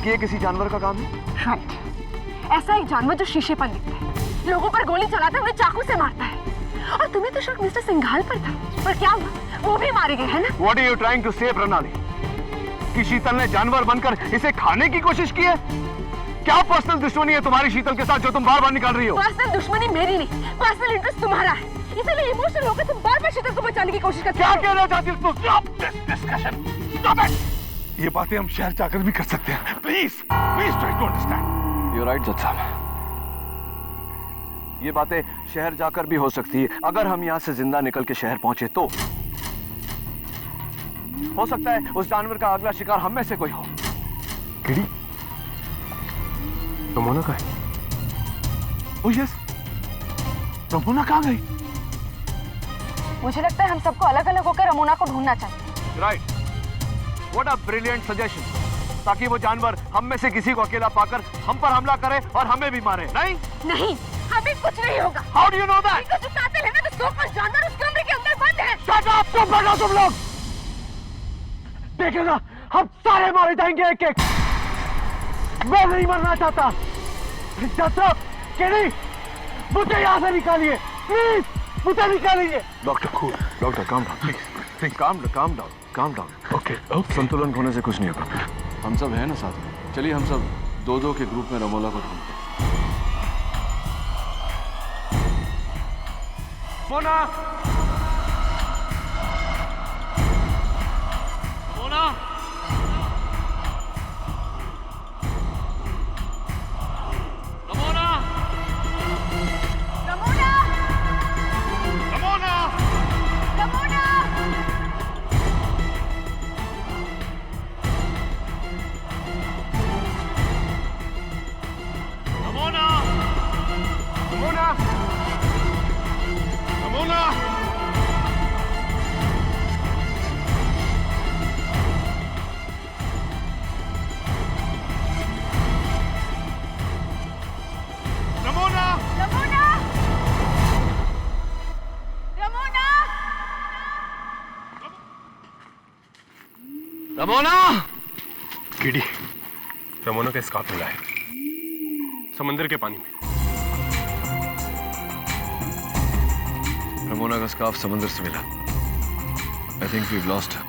कि ये किसी जानवर का काम है? राइट। ऐसा एक जानवर जो शीशे पर लिखता है, लोगों पर गोली चलाता है, उन्हें चाकू से मारता है। और तुम्हें तो शक मिस्टर सिंघाल पर था, पर क्या हुआ? वो भी मारे गए, है ना? What are you trying to say, प्रणाली? कि शीतल ने जानवर बनकर इसे खाने की कोशिश की है? क्या पर्सनल दुश्मनी है तुम्हारी शीतल के साथ जो तुम बार बार निकाल रही हो? पर्सनल दुश्मनी मेरी नहीं, पर्सनल इंटरेस्ट तुम्हारा है। इसीलिए इमोशनल होकर तुम बार बार शीतल को बचाने की कोशिश करते हो। क्या कहना चाहती हो? Stop this discussion. Stop it. ये बातें हम शहर जाकर भी कर सकते हैं। Please try to understand. You're right, जज साहब। ये बातें शहर जाकर भी हो सकती है। अगर हम यहाँ से जिंदा निकल के शहर पहुंचे तो हो सकता है उस जानवर का अगला शिकार हम में से कोई हो। केडी, रमोना कहाँ है? Oh yes, रमोना कहाँ गई? मुझे लगता है हम सबको अलग अलग होकर रमोना को ढूंढना चाहिए। Right, what a brilliant suggestion, ताकि वो जानवर हम में से किसी को अकेला पाकर हम पर हमला करे और हमें भी मारे। नहीं नहीं, हमें कुछ नहीं होगा। How do you know that? जो कातिल है ना, तो सोफा जानवर उस कमरे के अंदर बंद है। शट अप, चुप बैठो तुम लोग। देखेगा हम सारे मारे जाएंगे एक एक। मैं नहीं मरना चाहता। डॉक्टर केडी, मुझे यहाँ से निकालिए प्लीज, मुझे निकालिए। Doctor cool, doctor calm down please, calm down. Okay, संतुलन खोने से कुछ नहीं होगा। हम सब हैं ना साथ में, चलिए हम सब दो के ग्रुप में रमोला को ढूंढते हैं। Mona, Mona, Ramona! Kiddie, Ramona का स्कार्फ मिला है समंदर के पानी में। रमोना का स्कार्फ समंदर से मिला। I think we've lost her.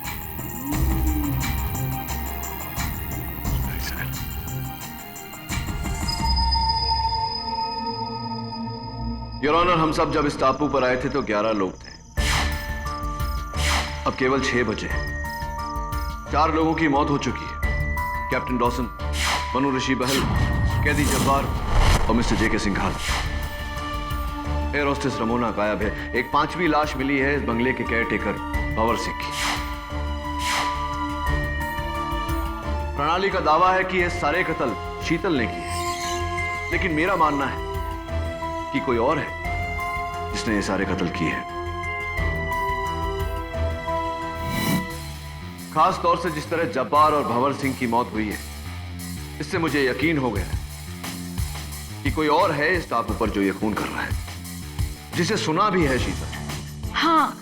Very sad. Your Honor, हम सब जब इस टापू पर आए थे तो 11 लोग थे। अब केवल 6 बचे। 4 लोगों की मौत हो चुकी है। कैप्टन डॉसन, मनु ऋषि बहल, कैदी जब्बार और मिस्टर जे के सिंघाल। एयर होस्टेस रमोना गायब है। एक 5वीं लाश मिली है इस बंगले के केयरटेकर भंवर सिंह की। प्रणाली का दावा है कि ये सारे कत्ल शीतल ने किए, लेकिन मेरा मानना है कि कोई और है जिसने ये सारे कत्ल किए हैं। खास तौर से जिस तरह जब्बार और भंवर सिंह की मौत हुई है, इससे मुझे यकीन हो गया कि कोई और है इस टापू पर जो ये खून कर रहा है, जिसे सुना भी है शीतल। हाँ,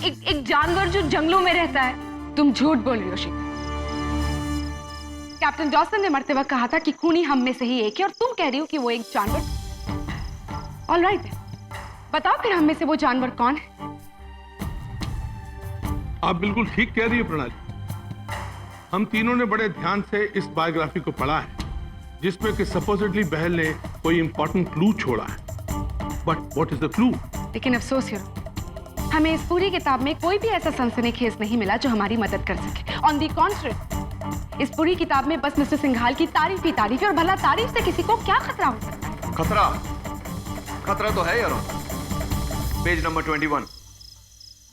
एक जानवर जो जंगलों में रहता है। तुम झूठ बोल रही हो शीतल। कैप्टन डॉसन ने मरते वक्त कहा था कि खूनी हम में से ही एक है, और तुम कह रही हो कि वो एक जानवर। ऑल राइट, बताओ फिर हम में से वो जानवर कौन है? आप बिल्कुल ठीक कह रही है प्रणाली। हम तीनों ने बड़े ध्यान से इस बायोग्राफी को पढ़ा है, जिसमें कि सपोजिटली बहल ने कोई इंपॉर्टेंट क्लू छोड़ा है। But what is the clue? लेकिन अफसोस हीरो, हमें इस पूरी किताब में कोई भी ऐसा सनसनीखेज नहीं मिला जो हमारी मदद कर सके। ऑन दी कॉन्ट्रेरी, इस पूरी किताब में बस मिस्टर सिंघाल की तारीफ ही तारीफ है, और भला तारीफ से किसी को क्या खतरा हो सकता है? खतरा तो है यार। पेज नंबर 21,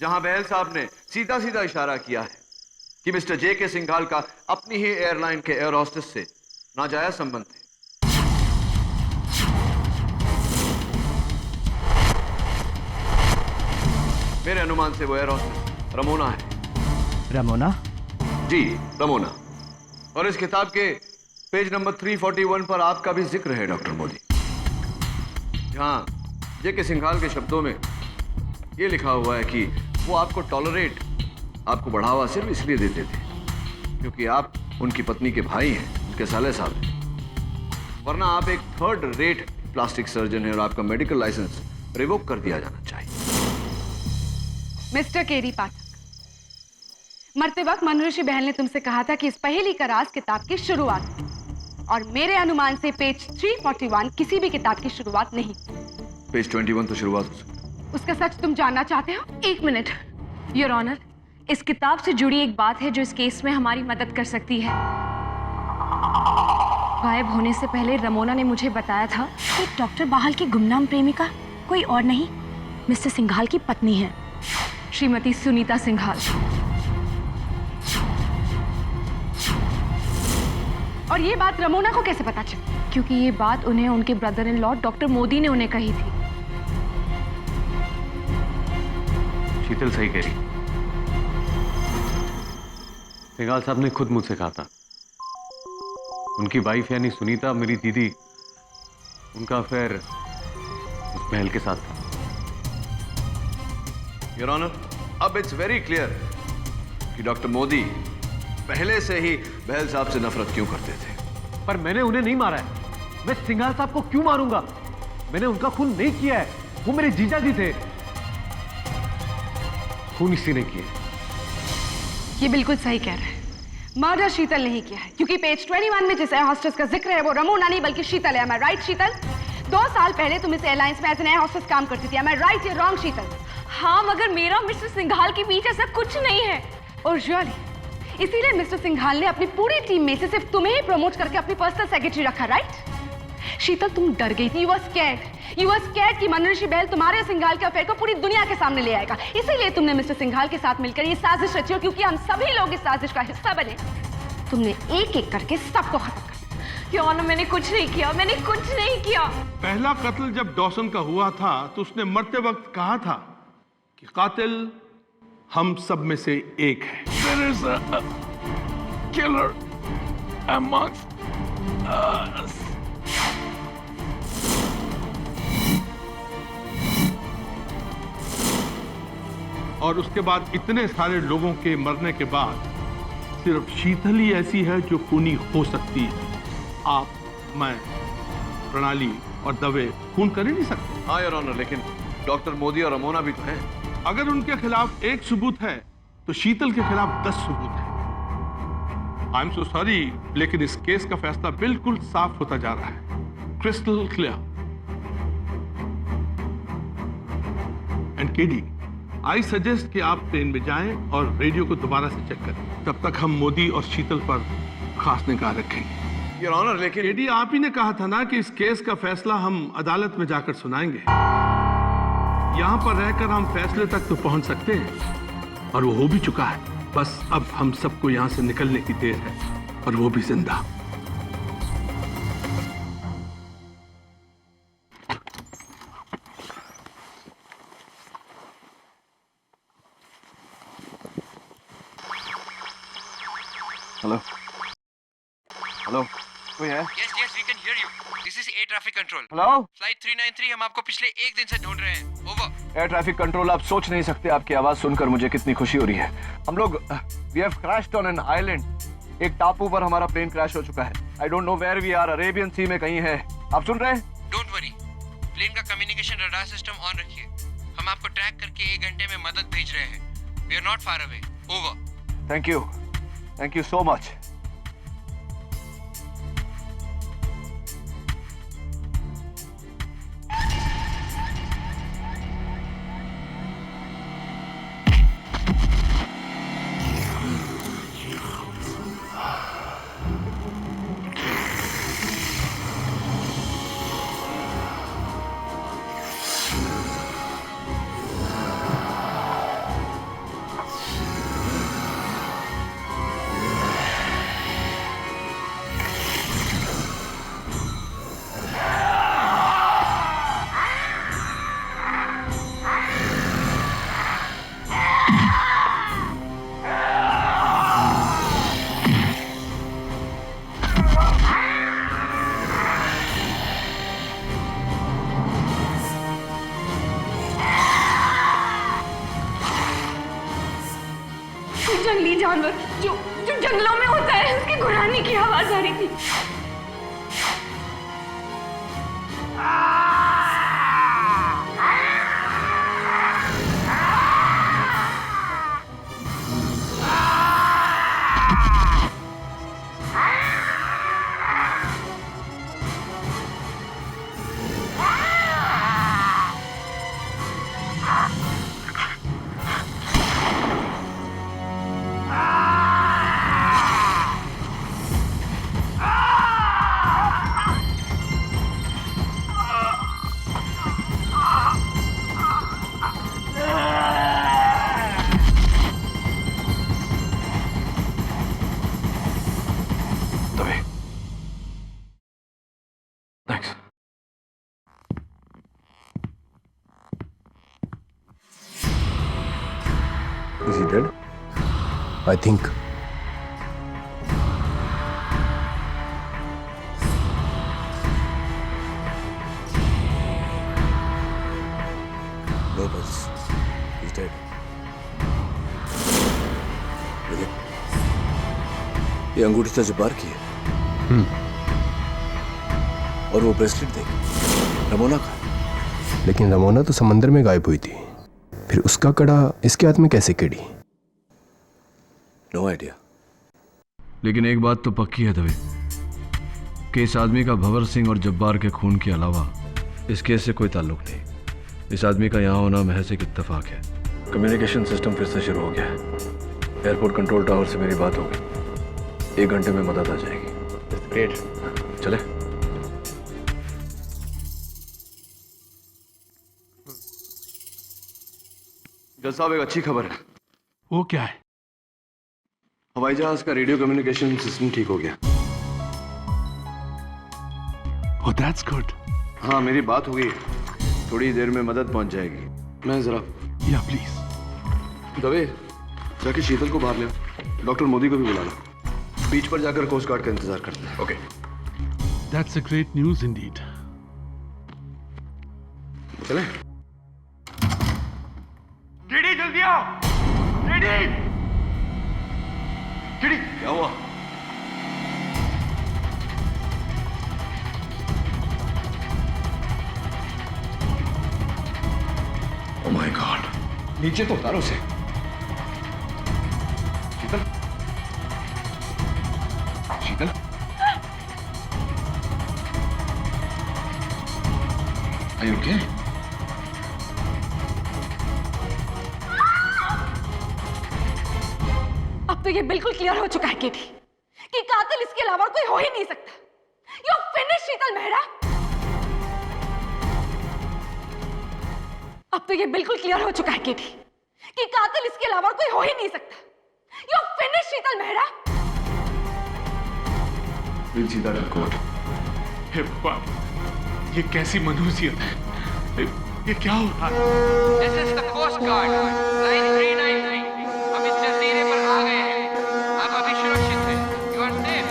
जहां बहल साहब ने सीधा सीधा इशारा किया है कि मिस्टर जे के सिंघाल का अपनी ही एयरलाइन के एयर होस्टेस से नाजायज संबंध है। मेरे अनुमान से वो एयर होस्टेस रमोना है। रमोना? जी, रमोना। और इस किताब के पेज नंबर 341 पर आपका भी जिक्र है डॉक्टर मोदी, जहां जे के सिंघाल के शब्दों में यह लिखा हुआ है कि वो आपको टॉलरेट, आपको बढ़ावा सिर्फ इसलिए देते थे क्योंकि आप उनकी पत्नी के भाई हैं, उनके साले साहब हैं। वरना आप एक 3rd रेट प्लास्टिक सर्जन हैं और आपका मेडिकल लाइसेंस रिवोक कर दिया जाना चाहिए। मिस्टर केरी पाठक, मरते वक्त मनु ऋषि बहल ने तुमसे कहा था कि इस पहेली का राज किताब की शुरुआत है, और मेरे अनुमान से पेज 341 किसी भी किताब की शुरुआत नहीं। पेज 21 तो शुरुआत हो सकती। उसका सच तुम जानना चाहते हो? 1 मिनट योर ऑनर, इस किताब से जुड़ी एक बात है जो इस केस में हमारी मदद कर सकती है। गायब होने से पहले रमोना ने मुझे बताया था कि डॉक्टर बाहल की गुमनाम प्रेमिका कोई और नहीं, मिस्टर सिंघाल की पत्नी है, श्रीमती सुनीता सिंघाल। और ये बात रमोना को कैसे पता चली? क्योंकि ये बात उन्हें उनके brother in law doctor Modi ने उन्हें कही थी। शीतल सही कह रही। सिंघाल साहब ने खुद मुझसे कहा था उनकी वाइफ यानी सुनीता, मेरी दीदी, उनका अफेयर उस बहल के साथ था। योर ऑनर, अब इट्स वेरी क्लियर कि डॉक्टर मोदी पहले से ही बहल साहब से नफरत क्यों करते थे। पर मैंने उन्हें नहीं मारा है। मैं सिंघाल साहब को क्यों मारूंगा? मैंने उनका खून नहीं किया है, वो मेरे जीजा जी थे। खून इसी ने किया। ये बिल्कुल सही कह रहा है। मर्डर शीतल नहीं किया है, क्योंकि पेज 21 में जिस एयर होस्टेस का जिक्र है वो रमोना नहीं बल्कि शीतल है। Am I right, शीतल? 2 साल पहले तुम इस एयरलाइंस में एज एन एयर होस्टेस काम करती थी। Am I right या रॉन्ग, शीतल? हाँ, मगर मेरा मिस्टर सिंघाल के बीच ऐसा कुछ नहीं है। और रियली इसीलिए मिस्टर सिंघाल ने अपनी पूरी टीम में से सिर्फ तुम्हें ही प्रमोट करके अपनी पर्सनल सेक्रेटरी रखा, राइट? शीतल, तुम डर गई थी। यू वर स्कैर्ड कि मनोऋषि बहल तुम्हारे और सिंघाल के अफेयर को पूरी दुनिया के सामने ले आएगा। इसीलिए तुमने मिस्टर सिंघाल के साथ मिलकर ये साजिश रची, और क्योंकि हम सभी लोग इस साजिश का हिस्सा बने, तुमने एक एक करके सबको खत्म कर दिया। क्यों ना, मैंने कुछ नहीं किया, मैंने कुछ नहीं किया। पहला कत्ल जब डॉसन का हुआ था तो उसने मरते वक्त कहा था कि कातिल हम सब में से एक है। There is a killer amongst us. और उसके बाद इतने सारे लोगों के मरने के बाद सिर्फ शीतल ही ऐसी है जो खूनी हो सकती है। आप, मैं, प्रणाली और दवे खून कर ही नहीं सकते। हाँ योर ऑनर, लेकिन डॉक्टर मोदी और रमोना भी तो हैं। अगर उनके खिलाफ एक सबूत है तो शीतल के खिलाफ 10 सबूत है। आई एम सो सॉरी, लेकिन इस केस का फैसला बिल्कुल साफ होता जा रहा है, crystal clear. And KD, I suggest कि आप ट्रेन में जाएं और रेडियो को दोबारा से चेक करें। तब तक हम मोदी और शीतल पर खास निगाह रखेंगे। योर ऑनर, लेकिन केडी, आप ही ने कहा था ना कि इस केस का फैसला हम अदालत में जाकर सुनाएंगे। यहां पर रहकर हम फैसले तक तो पहुंच सकते हैं, और वो हो भी चुका है। बस अब हम सबको यहां से निकलने की देर है, और वो भी जिंदा। हेलो हेलो, कोई है? Yes, we can hear you. This is Air Traffic Control. Hello, Flight 393 हम आपको पिछले 1 दिन से ढूंढ रहे हैं। Over. एयर ट्रैफिक कंट्रोल, आप सोच नहीं सकते आपकी आवाज सुनकर मुझे कितनी खुशी हो रही है। हम लोग we have crashed on an island. एक टापू पर हमारा प्लेन क्रैश हो चुका है। I don't know where we are, Arabian Sea में कहीं है। आप सुन रहे हैं? Don't worry. प्लेन का कम्युनिकेशन रडार सिस्टम ऑन रखिए। हम आपको ट्रैक करके 1 घंटे में मदद भेज रहे हैं। We are not far away. Over. Thank you so much. जंगली जानवर जो जंगलों में होता है, उसकी गुर्राने की आवाज आ रही थी। Is he dead? I think. No, boss. He's dead. ये अंगूठी तो जब्बार की है। और वो ब्रेसलेट देख, रमोना का। लेकिन रमोना तो समंदर में गायब हुई थी, फिर उसका कड़ा इसके हाथ में कैसे किड़ी? No idea. लेकिन एक बात तो पक्की है दवे कि इस आदमी का भंवर सिंह और जब्बार के खून के अलावा इस केस से कोई ताल्लुक नहीं। इस आदमी का यहाँ होना महज एक इत्तेफाक है। कम्युनिकेशन सिस्टम फिर से शुरू हो गया है। एयरपोर्ट कंट्रोल टावर से मेरी बात होगी, 1 घंटे में मदद आ जाएगी। ग्रेट। चले। जज साहब, एक अच्छी खबर है। वो क्या है? हवाई जहाज का रेडियो कम्युनिकेशन सिस्टम ठीक हो गया। Oh, that's good. हाँ, मेरी बात हो गई, थोड़ी देर में मदद पहुंच जाएगी। मैं जरा या प्लीज दवे जाके शीतल को बाहर ले, डॉक्टर मोदी को भी बुला लो। बीच पर जाकर कोस्ट गार्ड का इंतजार करते हैं। Okay. That's a great news indeed. चले। टीडी जल्दी आओ। टीडी। टीडी क्या हुआ? Oh my God. नीचे तो उतारो उसे। शीतल, शीतल, Are you okay? अब तो ये बिल्कुल क्लियर हो चुका है केटी कि कातिल इसके अलावा कोई हो ही नहीं सकता। यू फिनिश शीतल मेहरा। अब तो ये बिल्कुल क्लियर हो चुका है केटी कि कातिल इसके अलावा कोई हो ही नहीं सकता। यू फिनिश शीतल मेहरा। दिल सीधा रखो। हे भगवान, ये कैसी मनुष्यत है? ये क्या हो रहा है? This is the Coast Guard, Line 393. हम इस जजीरे पर आ गए हैं। आप अभी सुरक्षित हैं। You are safe.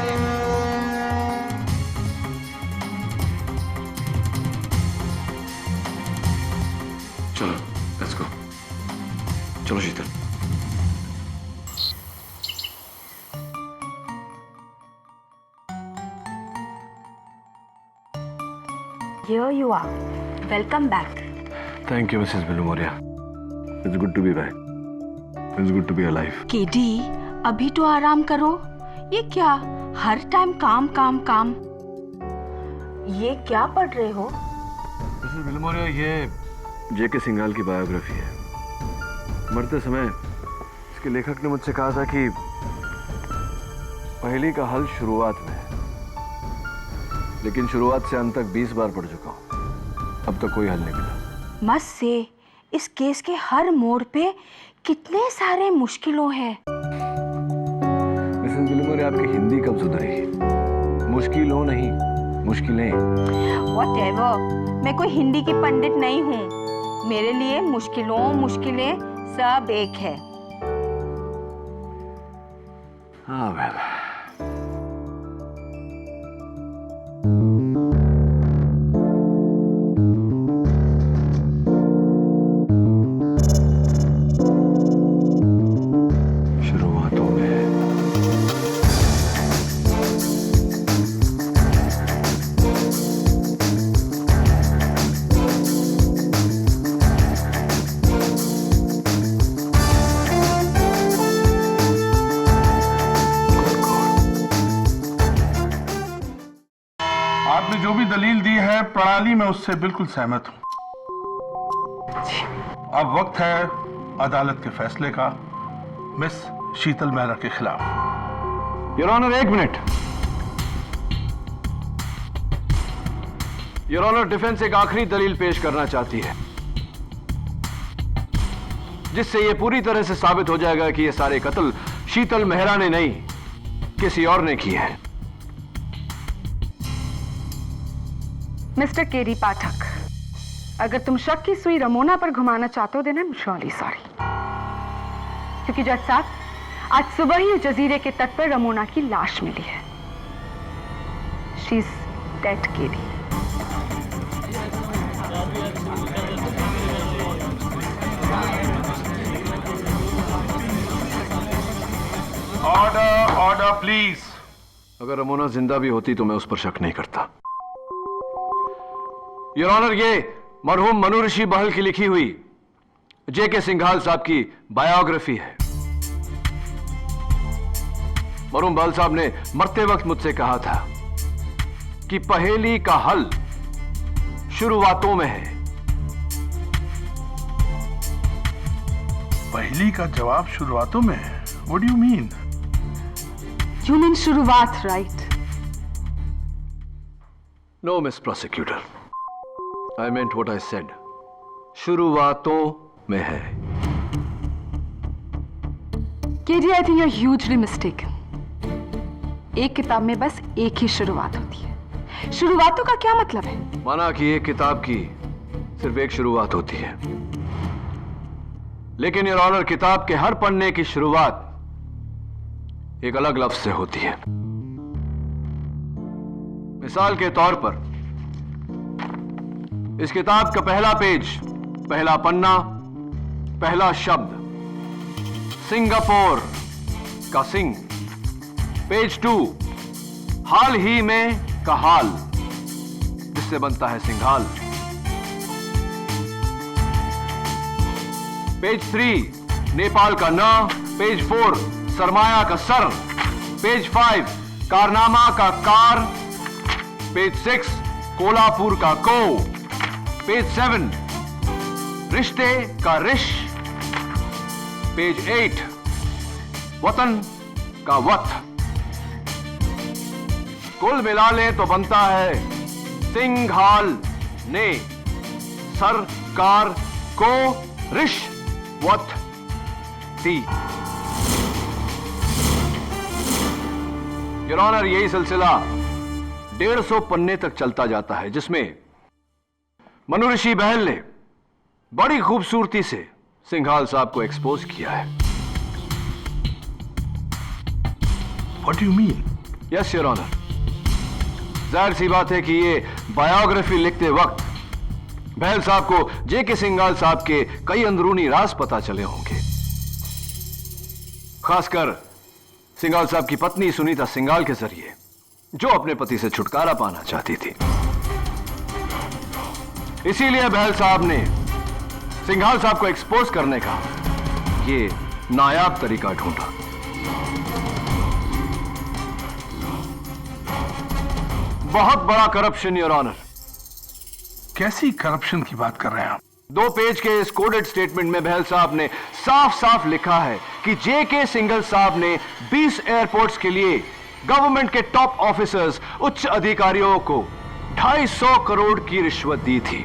चलो, let's go. चलो शीतल। Here you are. Welcome back. Thank you, Mrs. Bilumoria. It's good to be back. It's good to be alive. KD, अभी तो आराम करो। ये क्या हर टाइम काम काम काम? ये क्या पढ़ रहे हो? मिसेस बिलमोरिया, ये जेके सिंघाल की बायोग्राफी है। मरते समय इसके लेखक ने मुझसे कहा था कि पहेली का हल शुरुआत में है, लेकिन शुरुआत से अंत तक 20 बार पढ़ चुका हूं, अब तक कोई हल नहीं मिला। मत से इस केस के हर मोड़ पे कितने सारे मुश्किलों हैं। मिसेस बिलमोरिया, आपकी हिंदी कब सुधरेगी? मुश्किलों नहीं, मुश्किलें। Whatever, मैं कोई हिंदी की पंडित नहीं हूँ। मेरे लिए मुश्किलें सब एक है। हाँ वेल। शुरुआतों में आपने जो भी दलील दी है प्रणाली में उससे बिल्कुल सहमत हूं। अब वक्त है अदालत के फैसले का मिस शीतल मेहरा के खिलाफ। Your honour, 1 minute. Your honour, defence एक आखिरी दलील पेश करना चाहती है जिससे यह पूरी तरह से साबित हो जाएगा कि ये सारे कत्ल शीतल मेहरा ने नहीं, किसी और ने किए हैं। मिस्टर केरी पाठक, अगर तुम शक की सुई रमोना पर घुमाना चाहते हो, then I am really sorry. क्योंकि जज साहब, आज सुबह ही जजीरे के तट पर रमोना की लाश मिली है। She is dead Kerry. Order, order please. अगर रमोना जिंदा भी होती तो मैं उस पर शक नहीं करता। योर ऑनर, ये मरहूम मनु ऋषि बहल की लिखी हुई जेके सिंघाल साहब की बायोग्राफी है। मरहूम बहल साहब ने मरते वक्त मुझसे कहा था कि पहेली का हल शुरुआतों में है। पहेली का जवाब शुरुआतों में है? What do you mean? You mean शुरुआत, right? No, Miss Prosecutor. I meant what I said. शुरुआतों में है। KD, I think you're hugely mistaken. एक किताब में बस एक ही शुरुआत होती है। शुरुआतों का क्या मतलब है? माना कि एक किताब की सिर्फ एक शुरुआत होती है, लेकिन योर ऑनर, किताब के हर पन्ने की शुरुआत एक अलग लफ्ज से होती है। मिसाल के तौर पर इस किताब का पहला पेज, पहला पन्ना, पहला शब्द सिंगापुर का सिंग। पेज 2 हाल ही में का हाल, जिससे बनता है सिंघाल। पेज 3 नेपाल का न। पेज 4 सरमाया का सर। पेज 5 कारनामा का कार। पेज 6 कोल्हापुर का को। पेज 7 रिश्ते का रिश। पेज 8 वतन का वत। कुल मिला लें तो बनता है सिंघाल ने सरकार को रिश्वत दी। योर ऑनर, यही सिलसिला 150 पन्ने तक चलता जाता है, जिसमें मनु ऋषि बहल ने बड़ी खूबसूरती से सिंघाल साहब को एक्सपोज किया है। What do you mean? Yes your honour, जाहिर सी बात है कि ये बायोग्राफी लिखते वक्त बहल साहब को जेके सिंघाल साहब के कई अंदरूनी राज पता चले होंगे, खासकर सिंघाल साहब की पत्नी सुनीता सिंघाल के जरिए, जो अपने पति से छुटकारा पाना चाहती थी। इसीलिए बहल साहब ने सिंघाल साहब को एक्सपोज करने का ये नायाब तरीका ढूंढा। बहुत बड़ा करप्शन योर ऑनर। कैसी करप्शन की बात कर रहे हैं आप? 2 पेज के इस कोडेड स्टेटमेंट में बहल साहब ने साफ साफ लिखा है कि जेके सिंघाल साहब ने 20 एयरपोर्ट्स के लिए गवर्नमेंट के टॉप ऑफिसर्स, उच्च अधिकारियों को 250 करोड़ की रिश्वत दी थी।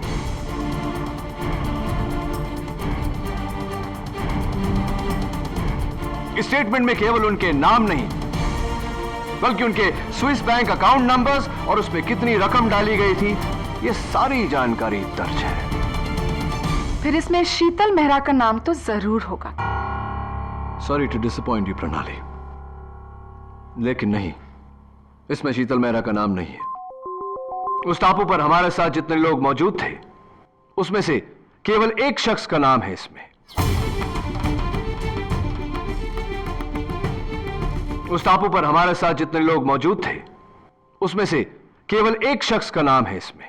इस स्टेटमेंट में केवल उनके नाम नहीं, बल्कि उनके स्विस बैंक अकाउंट नंबर्स और उसमें कितनी रकम डाली गई थी, यह सारी जानकारी दर्ज है। फिर इसमें शीतल मेहरा का नाम तो जरूर होगा। सॉरी टू डिसअपॉइंट यू प्रणाली, लेकिन नहीं, इसमें शीतल मेहरा का नाम नहीं है। उस टापू पर हमारे साथ जितने लोग मौजूद थे, उसमें से केवल एक शख्स का नाम है इसमें। उस टापू पर हमारे साथ जितने लोग मौजूद थे, उसमें से केवल एक शख्स का नाम है इसमें।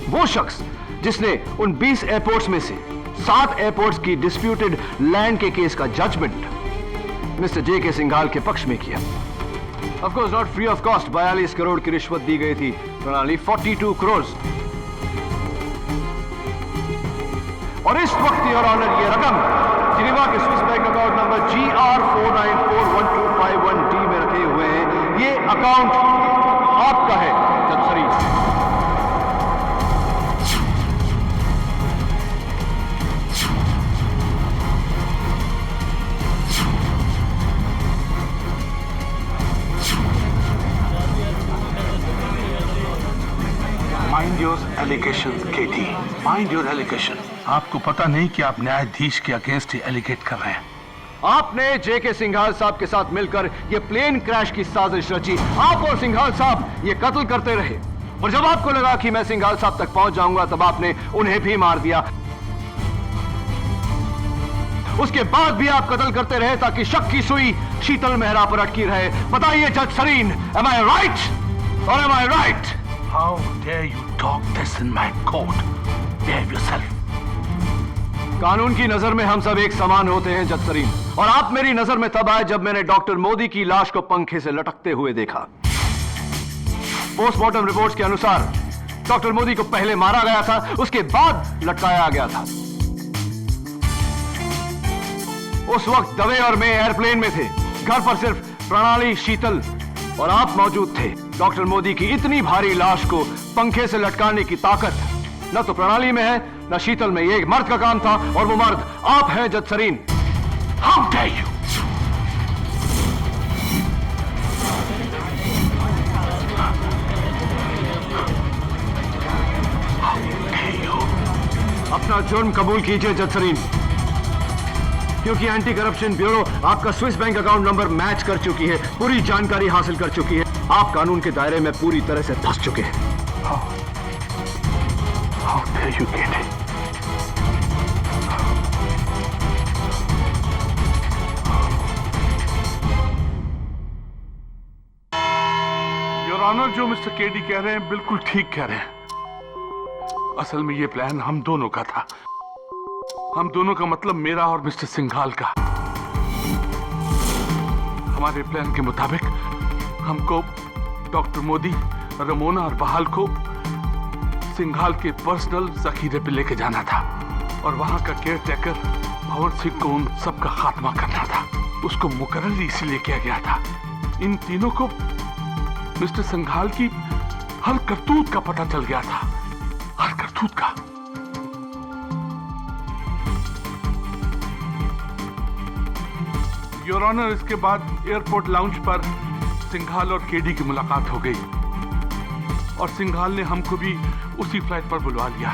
वो शख्स जिसने उन 20 एयरपोर्ट्स में से 7 एयरपोर्ट्स की डिस्प्यूटेड लैंड के केस का जजमेंट मिस्टर जेके सिंघाल के पक्ष में किया। Of course not free of cost. 42 crore की रिश्वत दी गई थी प्रणाली, 42 करोड़। और इस वक्त योर ऑनर ये रकम जिनेवा के Swiss bank account number GR49412551D में रखे हुए हैं। ये अकाउंट आपका है जज शरीफ। Mind your allegations, KT. Mind your allegation. आपको पता नहीं कि आप न्यायाधीश के अगेंस्ट ही एलिगेट कर रहे हैं। आपने जेके सिंघाल साहब के साथ मिलकर ये प्लेन क्रैश की साजिश रची। आप और सिंघाल साहब ये कत्ल करते रहे, और जब आपको लगा कि मैं सिंघाल साहब तक पहुंच जाऊंगा, तब आपने उन्हें भी मार दिया। उसके बाद भी आप कत्ल करते रहे ताकि शक की सुई शीतल मेहरा पर अटकी रहे। बताइए जज Sarin, am I right or am I right? How dare you talk this in my court? Behave yourself. कानून की नजर में हम सब एक समान होते हैं जज सरीन, और आप मेरी नजर में तब आए जब मैंने डॉक्टर मोदी की लाश को पंखे से लटकते हुए देखा। पोस्टमार्टम रिपोर्ट्स के अनुसार डॉक्टर मोदी को पहले मारा गया था, उसके बाद लटकाया गया था। उस वक्त दवे और मैं एयरप्लेन में थे। घर पर सिर्फ प्रणाली, शीतल और आप मौजूद थे। डॉक्टर मोदी की इतनी भारी लाश को पंखे से लटकाने की ताकत न तो प्रणाली में है न शीतल में। ये एक मर्द का काम था और वो मर्द आप हैं जज सरीन। How dare you? अपना जुर्म कबूल कीजिए जज सरीन, क्योंकि एंटी करप्शन ब्यूरो आपका Swiss bank account number match कर चुकी है, पूरी जानकारी हासिल कर चुकी है। आप कानून के दायरे में पूरी तरह से फंस चुके हैं। How dare you get it? Your honour, जो मिस्टर केडी कह रहे हैं बिल्कुल ठीक कह रहे हैं। असल में ये प्लान हम दोनों का था। हम दोनों का मतलब मेरा और मिस्टर सिंघाल का। हमारे प्लान के मुताबिक हमको डॉक्टर मोदी, रमोना और बहाल को सिंघाल के पर्सनल जखीरे पे लेके जाना था और वहां का केयर टेकर भंवर सिंह को उन सबका खात्मा करना था। उसको मुकर्रर इसीलिए किया गया था। इन तीनों को मिस्टर सिंघाल की हर करतूत का पता चल गया था, हर करतूत का। योर ऑनर, इसके बाद एयरपोर्ट लाउंज पर सिंघाल और केडी की मुलाकात हो गई और सिंघाल ने हमको भी उसी फ्लाइट पर बुलवा लिया।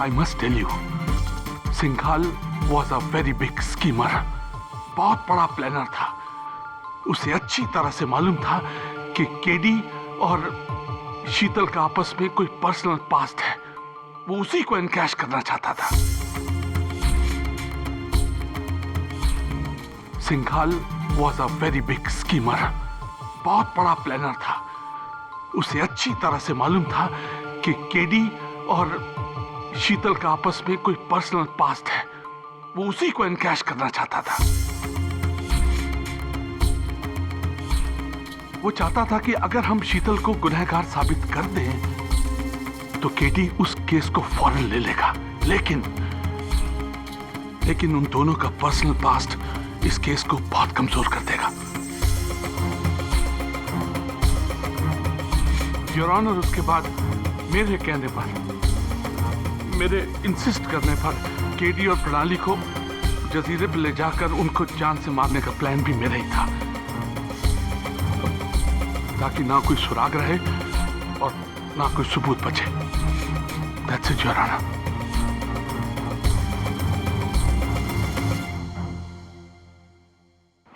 I must tell you, Singhal was a very big schemer. बहुत बड़ा प्लानर था। उसे अच्छी तरह से मालूम था कि केडी और शीतल का आपस में कोई पर्सनल पास्ट है। वो उसी को एनकैश करना चाहता था। Singhal was a very big schemer. बहुत बड़ा प्लानर था। उसे अच्छी तरह से मालूम था कि केडी और शीतल का आपस में कोई पर्सनल पास्ट है। वो उसी को एनकैश करना चाहता था। वो चाहता था कि अगर हम शीतल को गुनहगार साबित कर दें तो केडी उस केस को फौरन ले लेगा। लेकिन उन दोनों का पर्सनल पास्ट इस केस को बहुत कमजोर कर देगा। योर ऑनर, उसके बाद मेरे कहने पर, मेरे इंसिस्ट करने पर केडी और प्रणाली को जजीरे पर ले जाकर उनको जान से मारने का प्लान भी मेरा ही था, ताकि ना कोई सुराग रहे और ना कोई सबूत बचे। That's it, your honour.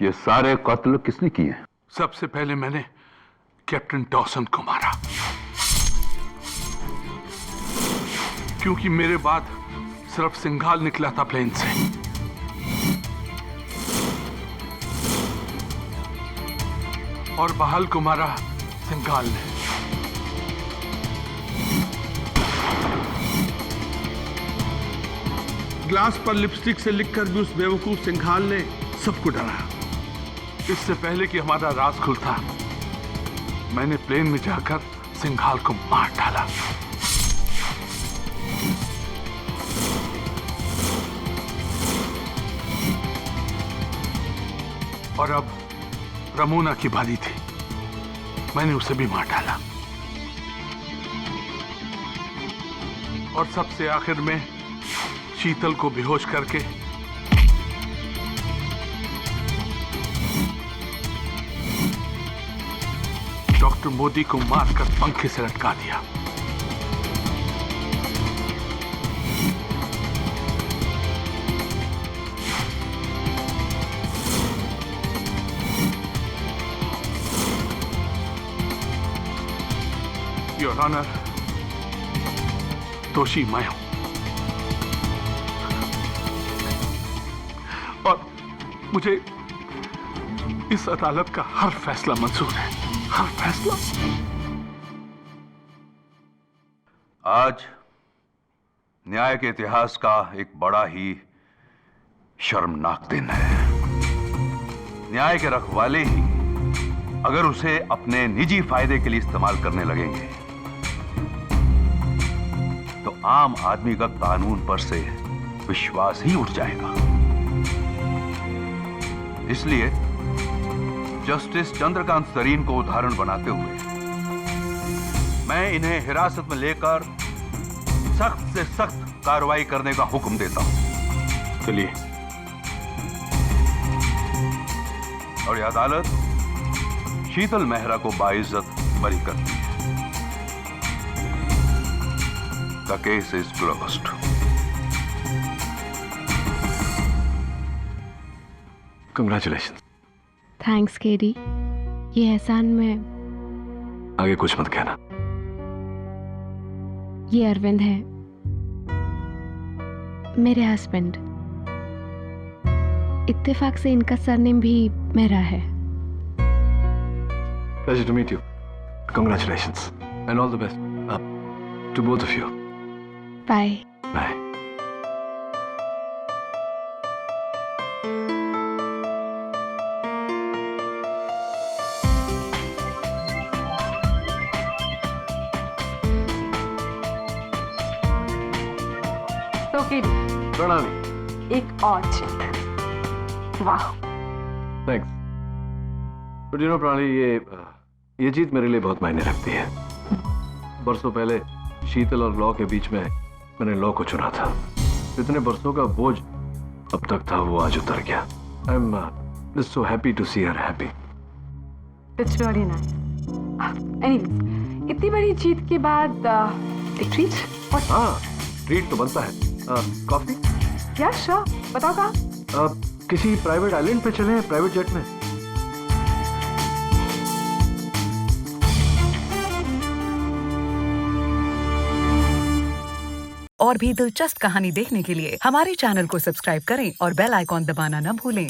ये सारे कत्ल किसने किए? सबसे पहले मैंने कैप्टन डॉसन को मारा, क्योंकि मेरे बाद सिर्फ सिंघाल निकला था प्लेन से। और बहाल को मारा सिंघाल ने। ग्लास पर लिपस्टिक से लिखकर भी उस बेवकूफ सिंघाल ने सबको डराया। इससे पहले कि हमारा राज खुलता, मैंने प्लेन में जाकर सिंघाल को मार डाला। और अब रमोना की बारी थी, मैंने उसे भी मार डाला। और सबसे आखिर में शीतल को बेहोश करके डॉक्टर मोदी को मारकर पंखे से लटका दिया। योर ऑनर, दोषी मैं हूं। मुझे इस अदालत का हर फैसला मंजूर है, हर फैसला। आज न्याय के इतिहास का एक बड़ा ही शर्मनाक दिन है। न्याय के रखवाले ही अगर उसे अपने निजी फायदे के लिए इस्तेमाल करने लगेंगे तो आम आदमी का कानून पर से विश्वास ही उठ जाएगा। इसलिए जस्टिस चंद्रकांत सरीन को उदाहरण बनाते हुए मैं इन्हें हिरासत में लेकर सख्त से सख्त कार्रवाई करने का हुक्म देता हूं। चलिए। और यह अदालत शीतल मेहरा को बाइज्जत बरी करती है। The case is closed. Congratulations. Thanks KD, ये एहसान मैं। आगे कुछ मत कहना। ये अरविंद है, मेरे हस्बैंड। इत्तेफाक से इनका सरनेम भी मेरा है। Pleasure to meet you. Congratulations and all the best to both of you. Bye. Bye. तो केडी, प्रणामी। एक और जीत। वाह। थैंक्स। बट यू नो प्राणी, ये जीत मेरे लिए बहुत मायने रखती है। बरसों पहले शीतल और लॉ के बीच में मैंने लॉ को चुना था। इतने बरसों का बोझ अब तक था, वो आज उतर गया। I am just so happy to see her happy. It's really nice. Anyways, इतनी बड़ी जीत के बाद एक ट्रीट। हाँ, ट्रीट तो बनता है। कॉफी? क्या श्योर, बताओ कहाँ? किसी प्राइवेट आइलैंड पे चले, प्राइवेट जेट में। और भी दिलचस्प कहानी देखने के लिए हमारे चैनल को सब्सक्राइब करें और बेल आइकॉन दबाना न भूलें।